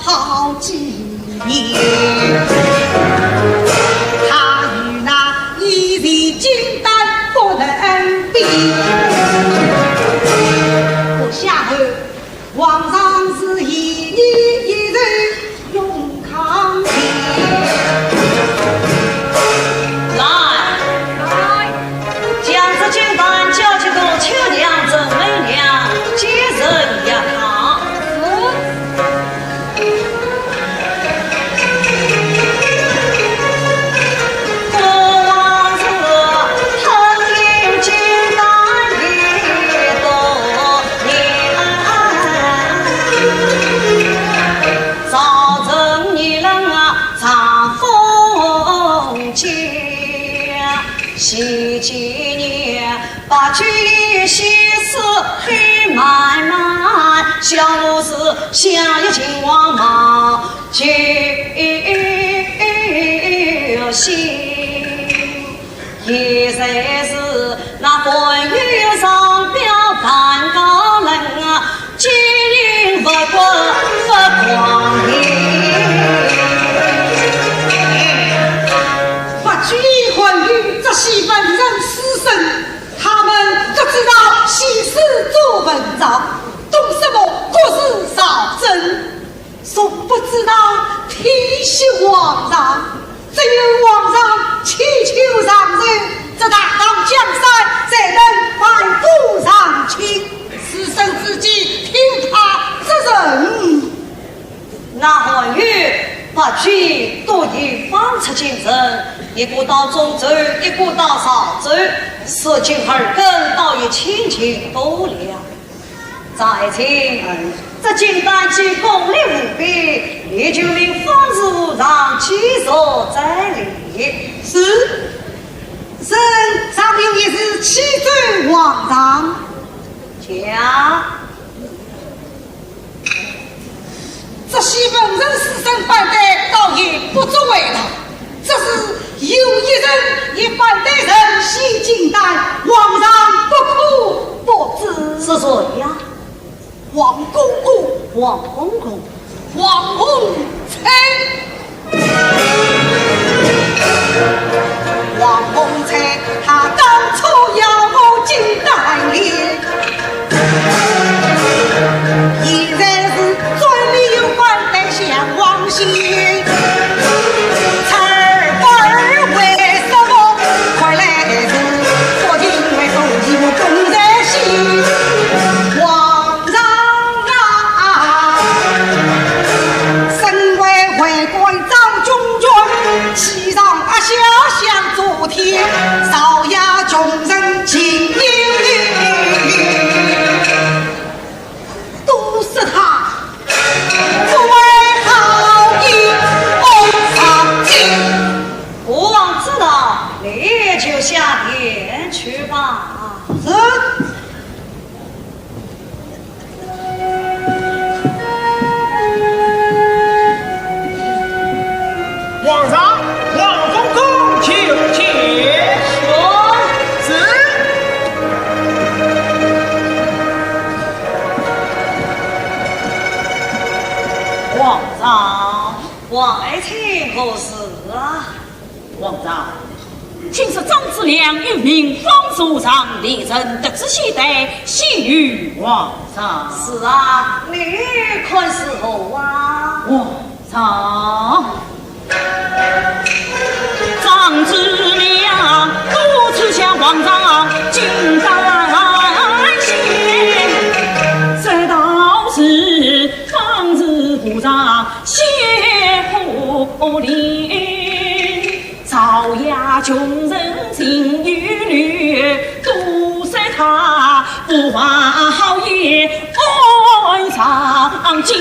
[SPEAKER 1] 好几年。他与那一日金丹不能比。不下后，皇上是一年一日永康节。
[SPEAKER 3] 来，将这金丹交接到秋娘正门娘接人一趟。国王是腾领金丹一多年，早晨你人啊长风节，喜几年把军西施黑漫漫，小路是想一情往忙救心，现在是那婚约上表谈高人啊，金银不过不光明。
[SPEAKER 1] 不拘婚育这些文人诗生，他们都知道喜事做文章，懂什么国事少争，总不知道提携皇上。只有皇上祈求上任，这大唐江山才能万古长青。师生自己听他之人。
[SPEAKER 3] 那婚约把军都已放出京城，一个到中州，一个到韶州，四境二根倒也清清多了。再请这金丹记功力无比，也就令方子让继所在理。
[SPEAKER 1] 是，朕上表也是启奏皇上。
[SPEAKER 3] 讲
[SPEAKER 1] 这些文人诗生反对，倒也不足为他。这是有一人也反对人洗金丹，皇上不可不知。
[SPEAKER 3] 是谁呀？
[SPEAKER 1] 王公公，
[SPEAKER 3] 王公公，
[SPEAKER 1] 王洪才。王洪才，他当初要我金丹里，现在是专利有关的向王心。少压众人情义，都是他不为好意上进。
[SPEAKER 3] 国王知道，你就下殿去吧。
[SPEAKER 6] 皇上，王公公求见。
[SPEAKER 3] 皇上，外请何事啊？
[SPEAKER 5] 皇上，请是张子良与民方主上列人得知喜带，喜于皇上。
[SPEAKER 3] 是啊，你看是何啊？
[SPEAKER 5] 皇上，张子良多次向皇上进丹献，这道是方子部长谢护令，朝牙穷人情与女，都是他不怀好意爱上奸。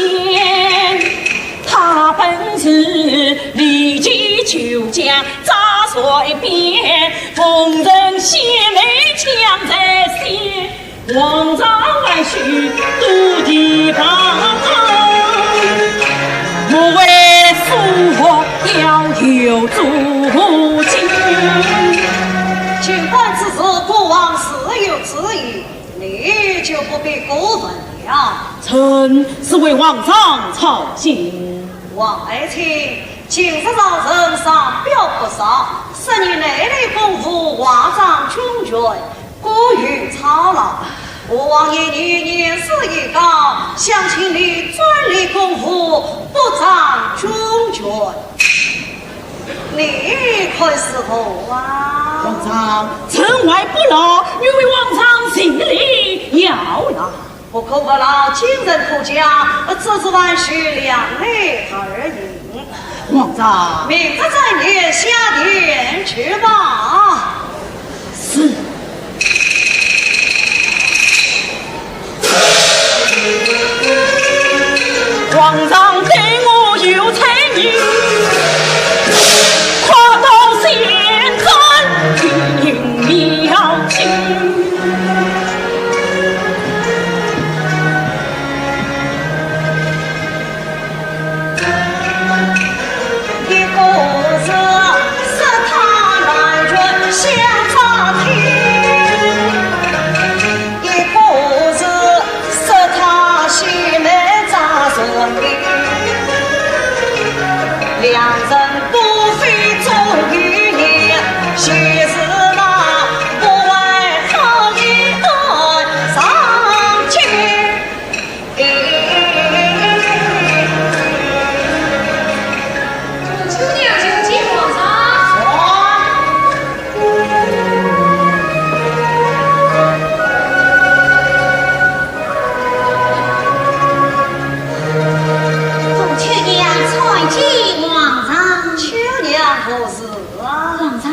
[SPEAKER 5] 他本是立即就将扎随便，逢人血泪枪在心，皇上万须多提防，莫为父要有足情。
[SPEAKER 3] 尽管此事国王是有旨意，你就不必过问了。
[SPEAKER 5] 臣是为皇上操心。
[SPEAKER 3] 王爱卿，今日老人上表不少，10年内的功夫万丈穷绝，过于操劳。我王爷你年事已高，想请你专力功夫，不长穷绝。你可是何啊？
[SPEAKER 5] 皇上，城外不劳，欲为皇上行礼要了。
[SPEAKER 3] 不可不劳，今人可嘉，只是万需两肋而已。
[SPEAKER 5] 皇上，
[SPEAKER 3] 明日再念下殿去吧。
[SPEAKER 5] 是。皇上对我有才艺，跨到现在应妙情。
[SPEAKER 3] 一个是他难准想法听，一个是他心内扎着你，两人不非忠于你，其实那不外好一段上去。
[SPEAKER 2] 秋娘就见皇上。
[SPEAKER 1] 凤秋娘参见皇上。
[SPEAKER 3] 秋娘何事啊？
[SPEAKER 1] 皇上，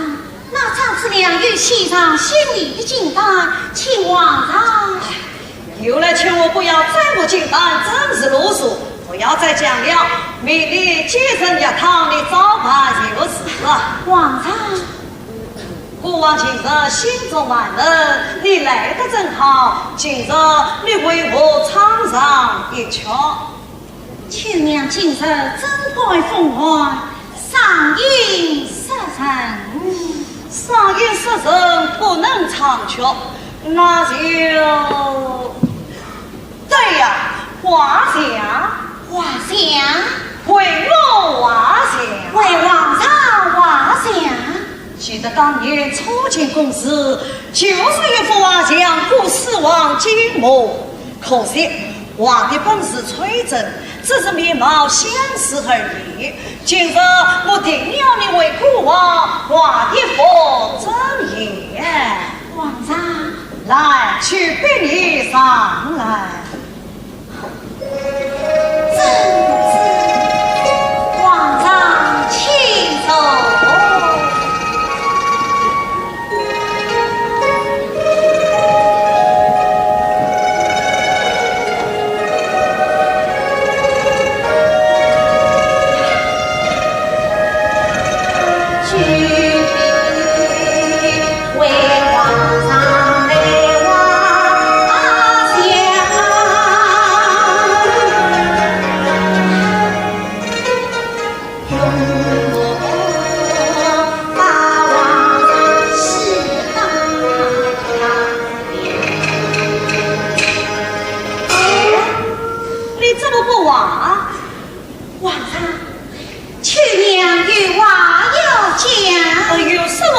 [SPEAKER 1] 那张子良与献上心里的金丹，请皇上。
[SPEAKER 3] 又来劝我不要再不进单，真是啰嗦！不要再讲了，明日接人一趟，你早办就是了。
[SPEAKER 1] 皇上，
[SPEAKER 3] 国王今日心中万人，你来得正好。今日你为我尝上一瞧。
[SPEAKER 1] 秋娘今日真该奉还，上应失人。
[SPEAKER 3] 上应失人不能长久，那就对呀，华夏，
[SPEAKER 1] 华夏，
[SPEAKER 3] 为我华夏。
[SPEAKER 1] 为皇上华夏。
[SPEAKER 3] 记得当年初见公司，就是一副瓦匠故死亡金木，可惜瓦的本事吹真，只是面貌相似而已。今日我定要你为国王画一幅真言。
[SPEAKER 1] 皇上，
[SPEAKER 3] 来，去逼你上来。
[SPEAKER 1] 真是皇上请走。
[SPEAKER 2] 为皇上来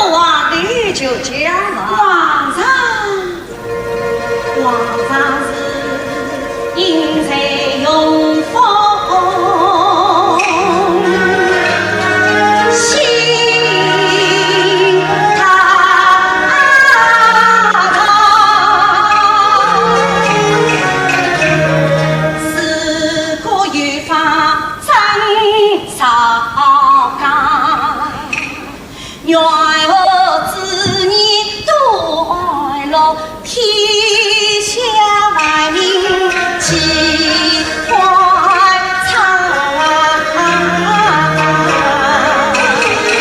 [SPEAKER 2] 瓦
[SPEAKER 3] 就讲嘛，
[SPEAKER 2] 皇上是英才永丰，心他自古有法真少讲，愿我子女多爱乐，天下万民齐欢唱。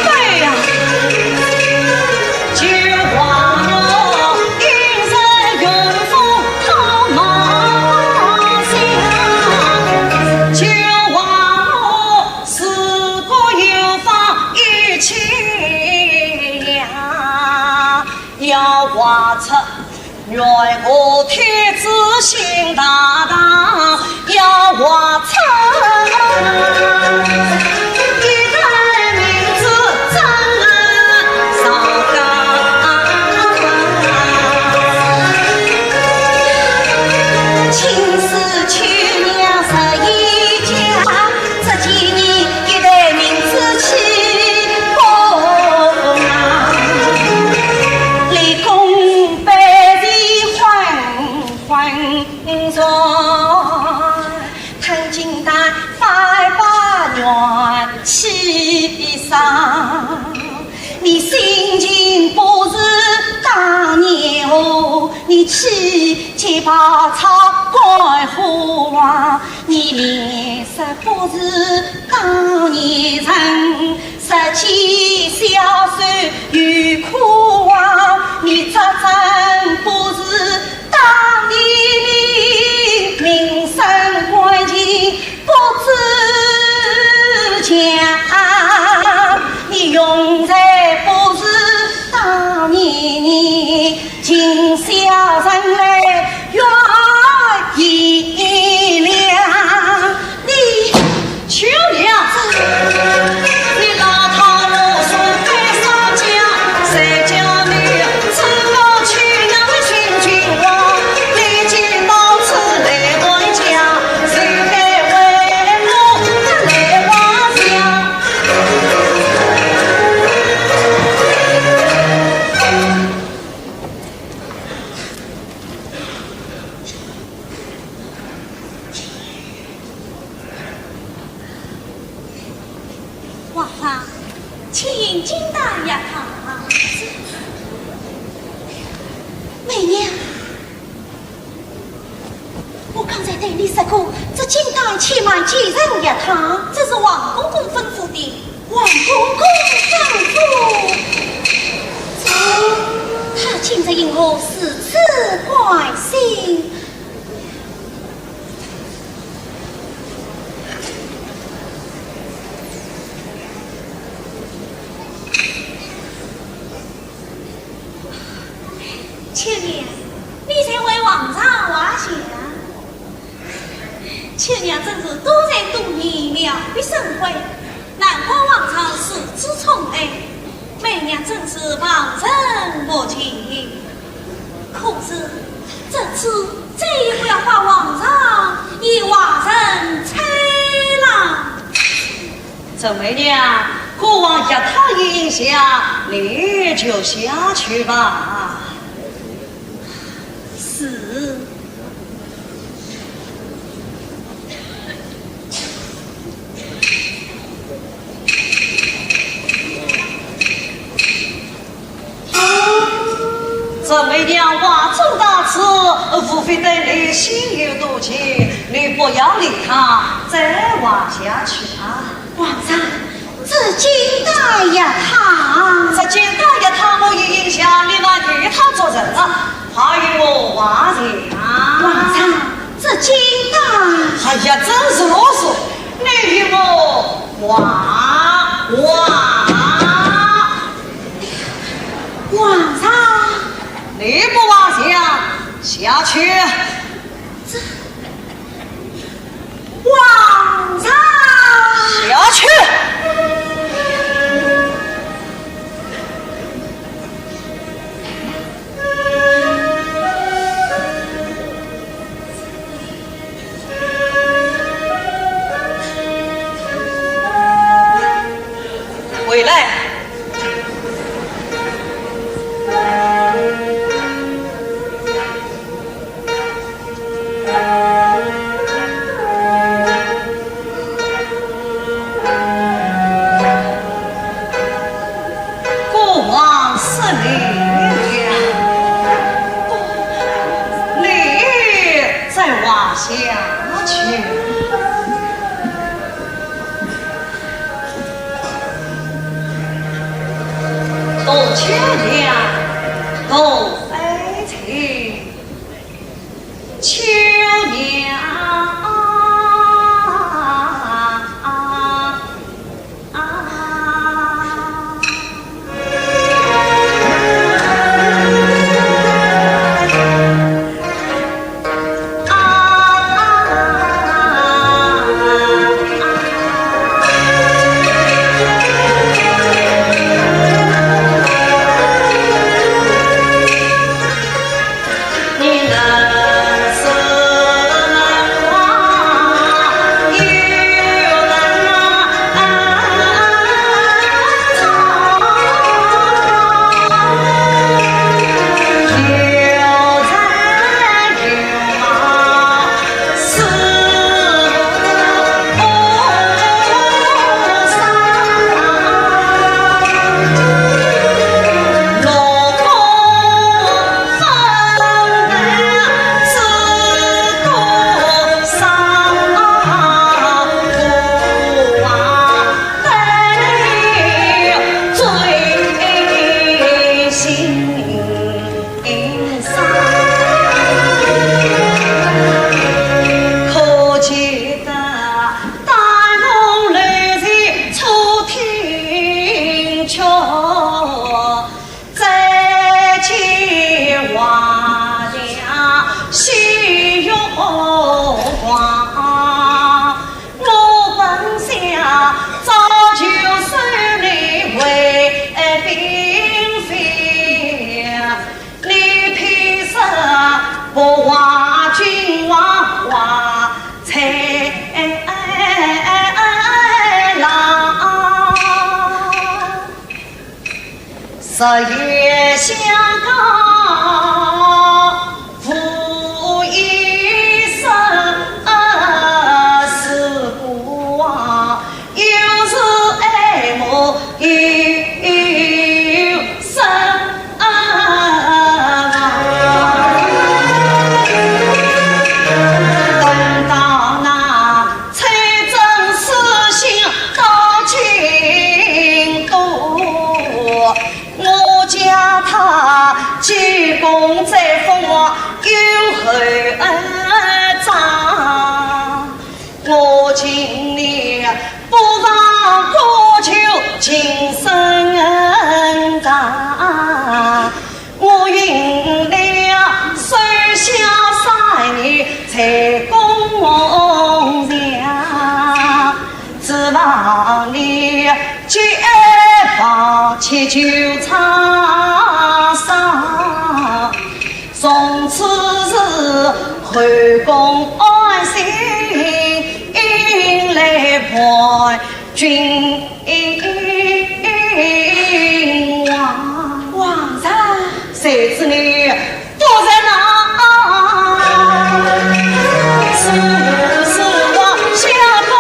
[SPEAKER 3] 对呀，就话我英才永丰好梦想，就话我四国有方一起呀，要画出愿我天子心大大，要画出
[SPEAKER 2] 年起，结把草改花，你脸色不是当年人，17小岁有苦啊，你这真不是当年民生关情不知讲，你用在不是当年今小人来愿意了，你
[SPEAKER 3] 秋娘子，你老套路数该上家，谁叫你自告去娘的寻君王？历经到此来回家，谁该为我来妄想？
[SPEAKER 2] 皇上，请引金大衙堂。媚娘，我刚才对你说过，这金大且慢接人衙堂，这是王公公吩咐的。王公公吩咐，他今日因我四次关心。秋娘，你才为皇上画像，秋娘真是多才多艺，妙笔生辉，难怪皇上如此宠爱。媚娘真是望尘莫及。可是这次再也不要画皇上，已画成豺狼。
[SPEAKER 3] 这媚娘，国王一他一下，你就下去吧。
[SPEAKER 2] 是。
[SPEAKER 3] 这媚娘话中大慈，无非对你心有多情，你不要理他，再往下去啊！
[SPEAKER 2] 皇上，这金大衙堂，
[SPEAKER 3] 这金大衙堂我一影响，你把与他做人了，还与我话讲。
[SPEAKER 2] 皇上，这金大，
[SPEAKER 3] 哎呀，真是啰嗦！你与我话，
[SPEAKER 2] 皇上，
[SPEAKER 3] 你不往下去。
[SPEAKER 2] 皇上，
[SPEAKER 3] 下去。回来。国王是你再往下去。都缺粮，都飞禽，秋娘日月相告，负一生是故啊，有时爱慕有生等到那财政私信到京都，我家他鞠躬在封我有后长，我今年不忘过求今生恩长，我应了水下3年才公粮，指望你结发祈求长生，从此日回宫安心，迎来伴君王。
[SPEAKER 2] 皇上，
[SPEAKER 3] 谁知你不在哪？是我下功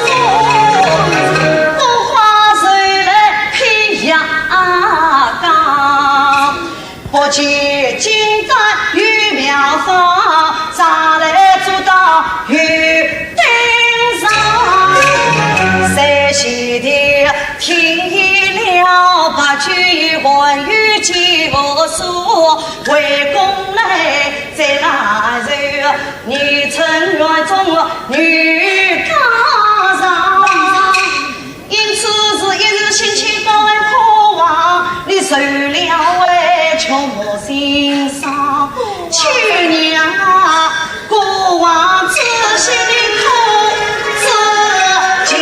[SPEAKER 3] 夫，冬花谁来披阳刚？不见金簪玉苗方，咋来做到玉顶上？山西的听了八句话语结束，为公来在那日，你曾愿中女高上，因此是一日心情多为渴望，你受了为求我心伤。去年啊，过往之心苦自讲。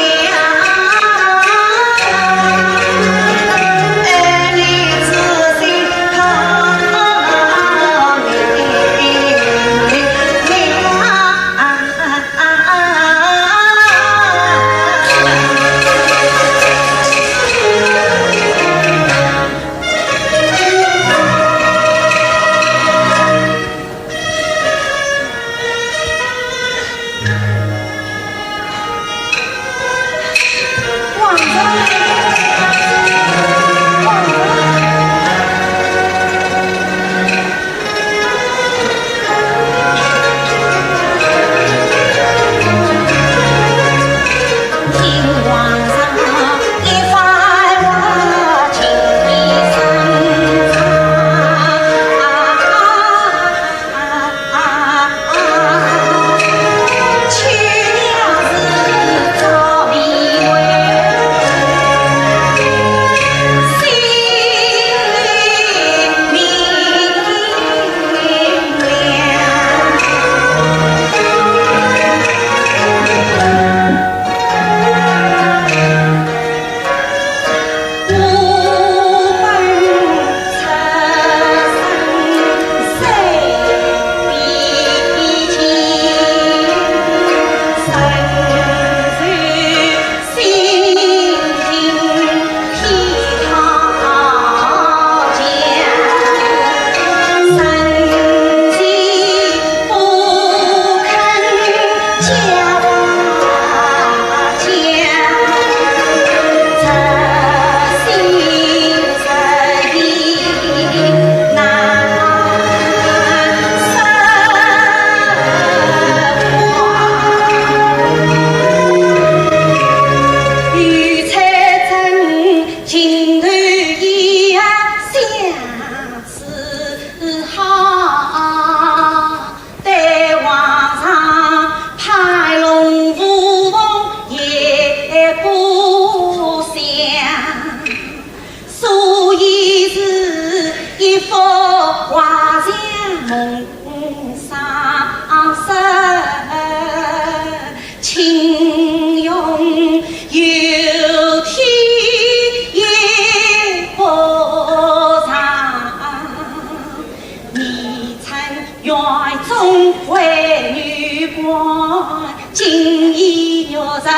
[SPEAKER 2] 今已若日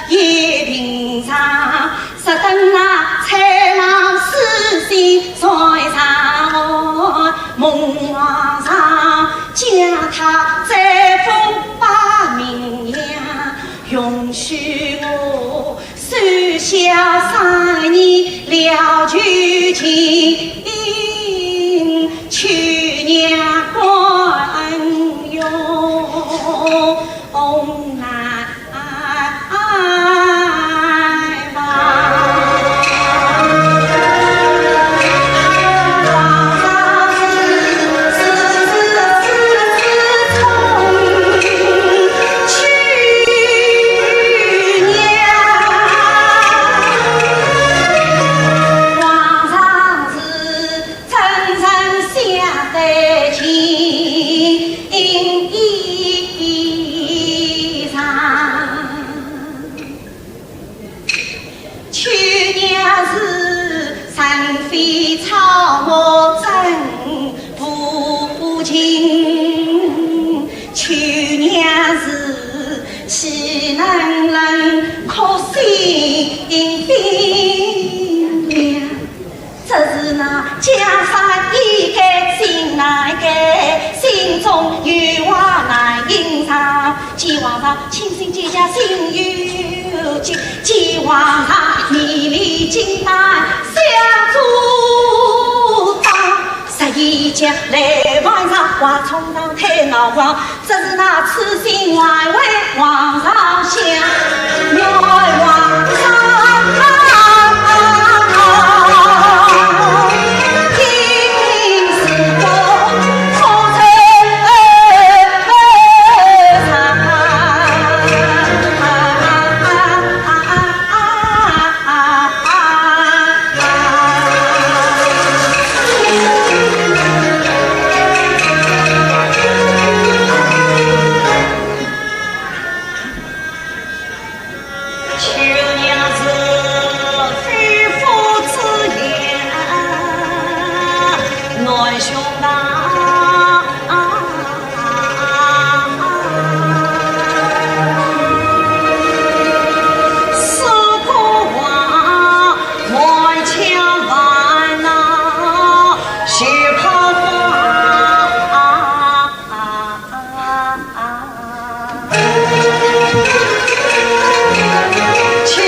[SPEAKER 2] 也平常，只等那彩芒丝。哟，手下3年了旧情，去年关哟难江山已改，心难改，心中有话难隐藏。见皇上亲心结下心有情，见皇上面里金丹相助当。11将来皇上话冲上太闹慌，这是那痴心还为皇上想，愿皇上。
[SPEAKER 3] 秋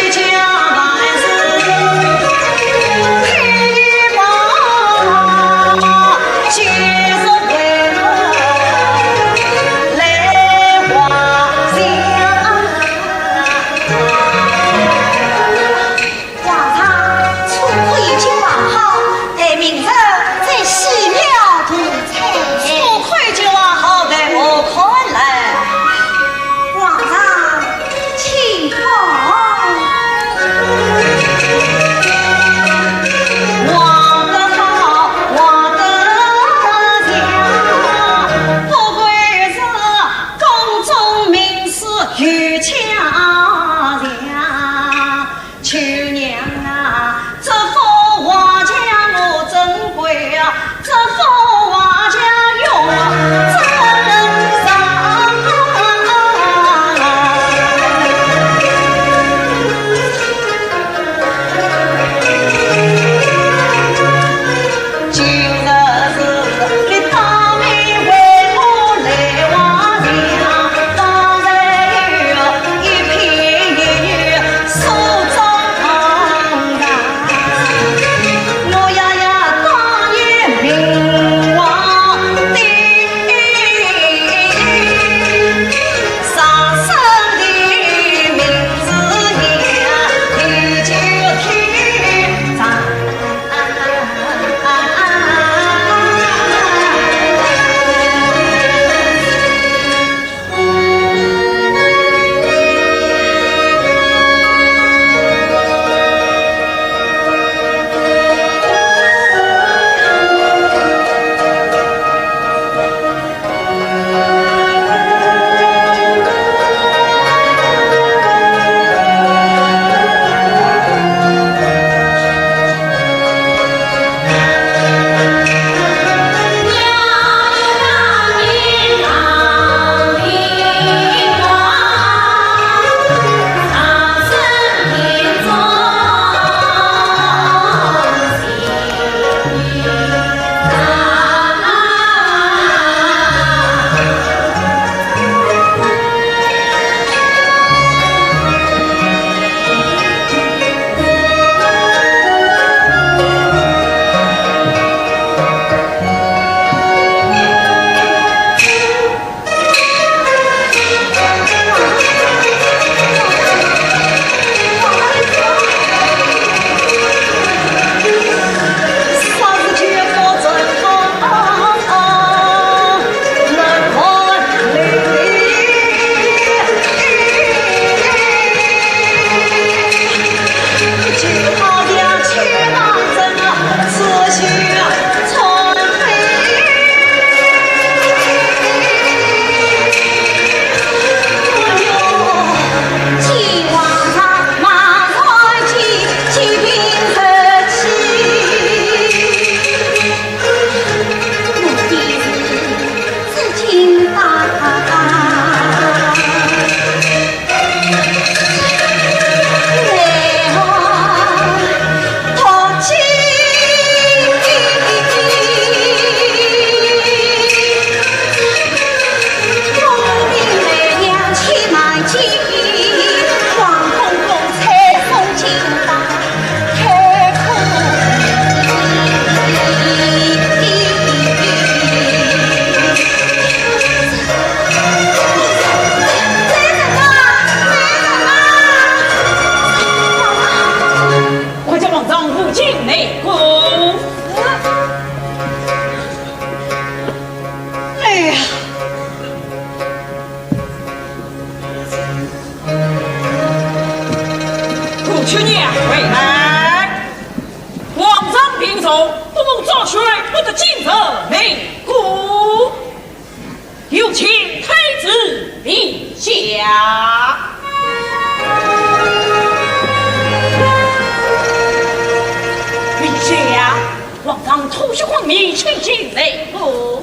[SPEAKER 5] 杜秋娘回来，皇上病重，不能早睡，不得进则命故，有请太子陛下。陛下，皇上偷袭皇民，请进内府。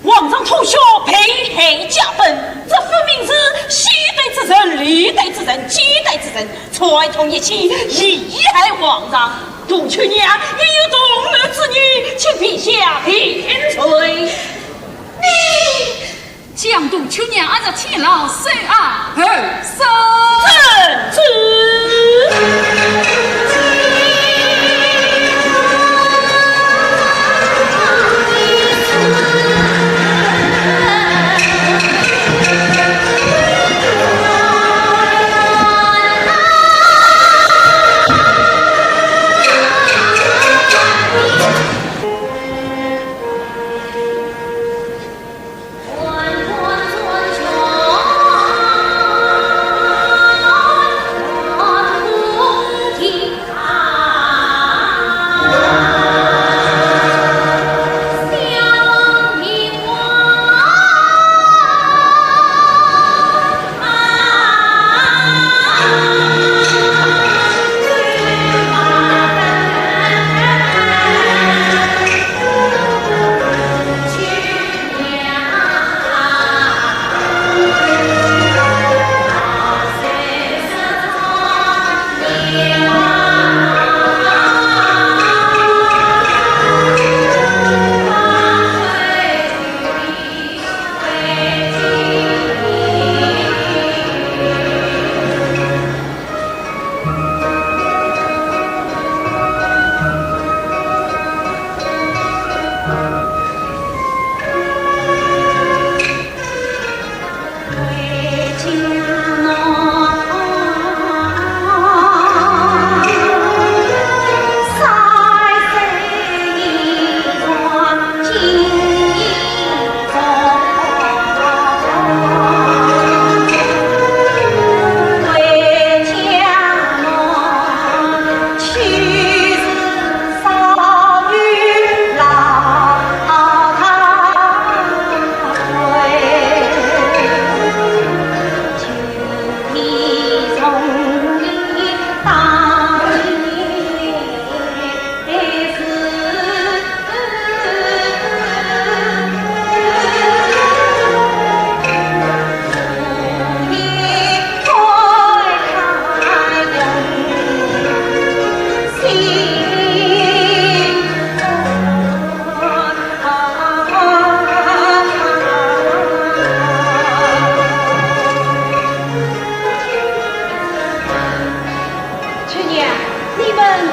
[SPEAKER 5] 皇上偷笑配黑加本，这分明是西对之人、历代之人、几代之人串通一气，贻害皇上。杜秋娘也有动儿之女，请陛下评罪。
[SPEAKER 2] 你将杜秋娘按照天牢审案而收。
[SPEAKER 5] 正直。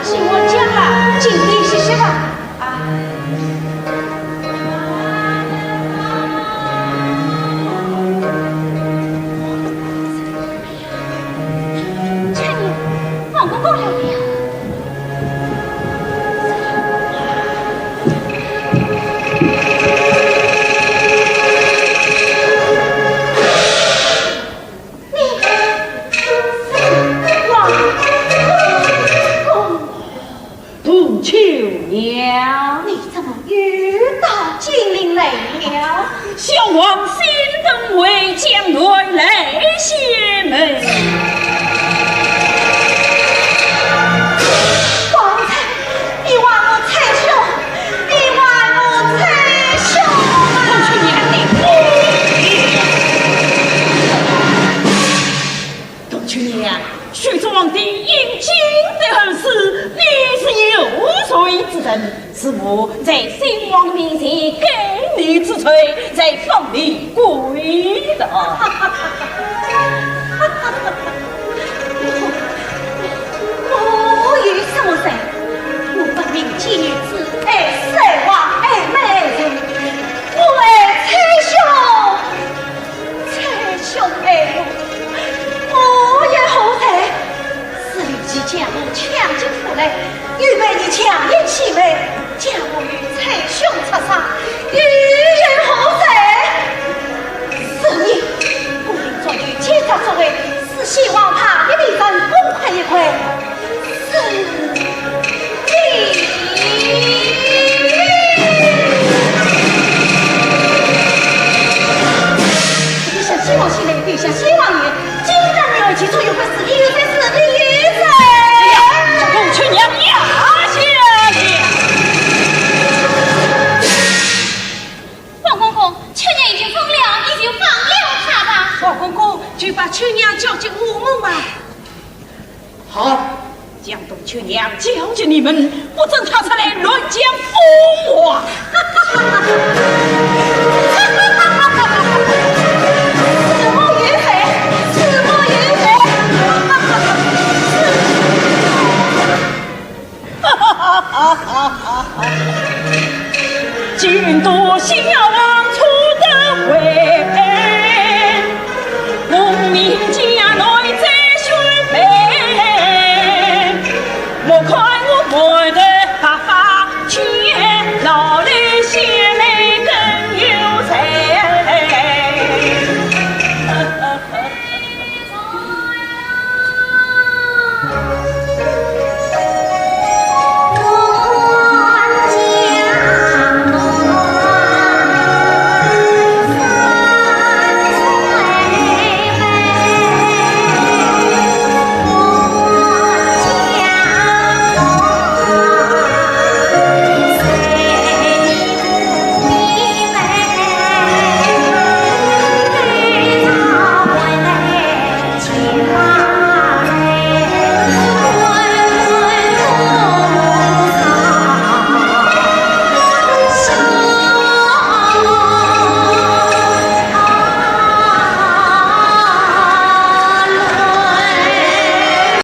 [SPEAKER 2] 听我讲了，尽力歇歇吧。啊。陈爷，王公公来了。
[SPEAKER 5] 娘，
[SPEAKER 2] 你怎么又到金陵来了？
[SPEAKER 5] 小王心等为将来来谢门。
[SPEAKER 2] 方才你话我才凶，你话我才凶啊！
[SPEAKER 5] 我去娘的！董去娘，徐州皇帝因今的后事，你是有罪之人，是我在新王面前给你之罪，在放你跪的。
[SPEAKER 2] 我有什么罪？我不明妻女子，爱色王，爱美人，我爱才兄爱我，我也何罪？是李姬将我抢进府来，预备你强颜其美，将我与才兄刺杀，又有何罪？是你不应作女奸杀所为，是希望他的名分公开一回。是你。陛下希望起来，陛下希望你，今日你儿其中有个死的，有个死的，有个。
[SPEAKER 5] 这董去娘压下去。
[SPEAKER 2] 王公公，秋娘已经疯了，你就放了他吧。
[SPEAKER 5] 王公公，就把秋娘叫进屋门吧。好。将董秋娘交给你们，不准她出来乱讲疯话。
[SPEAKER 2] 此莫云飞，此莫云飞。
[SPEAKER 5] 见多心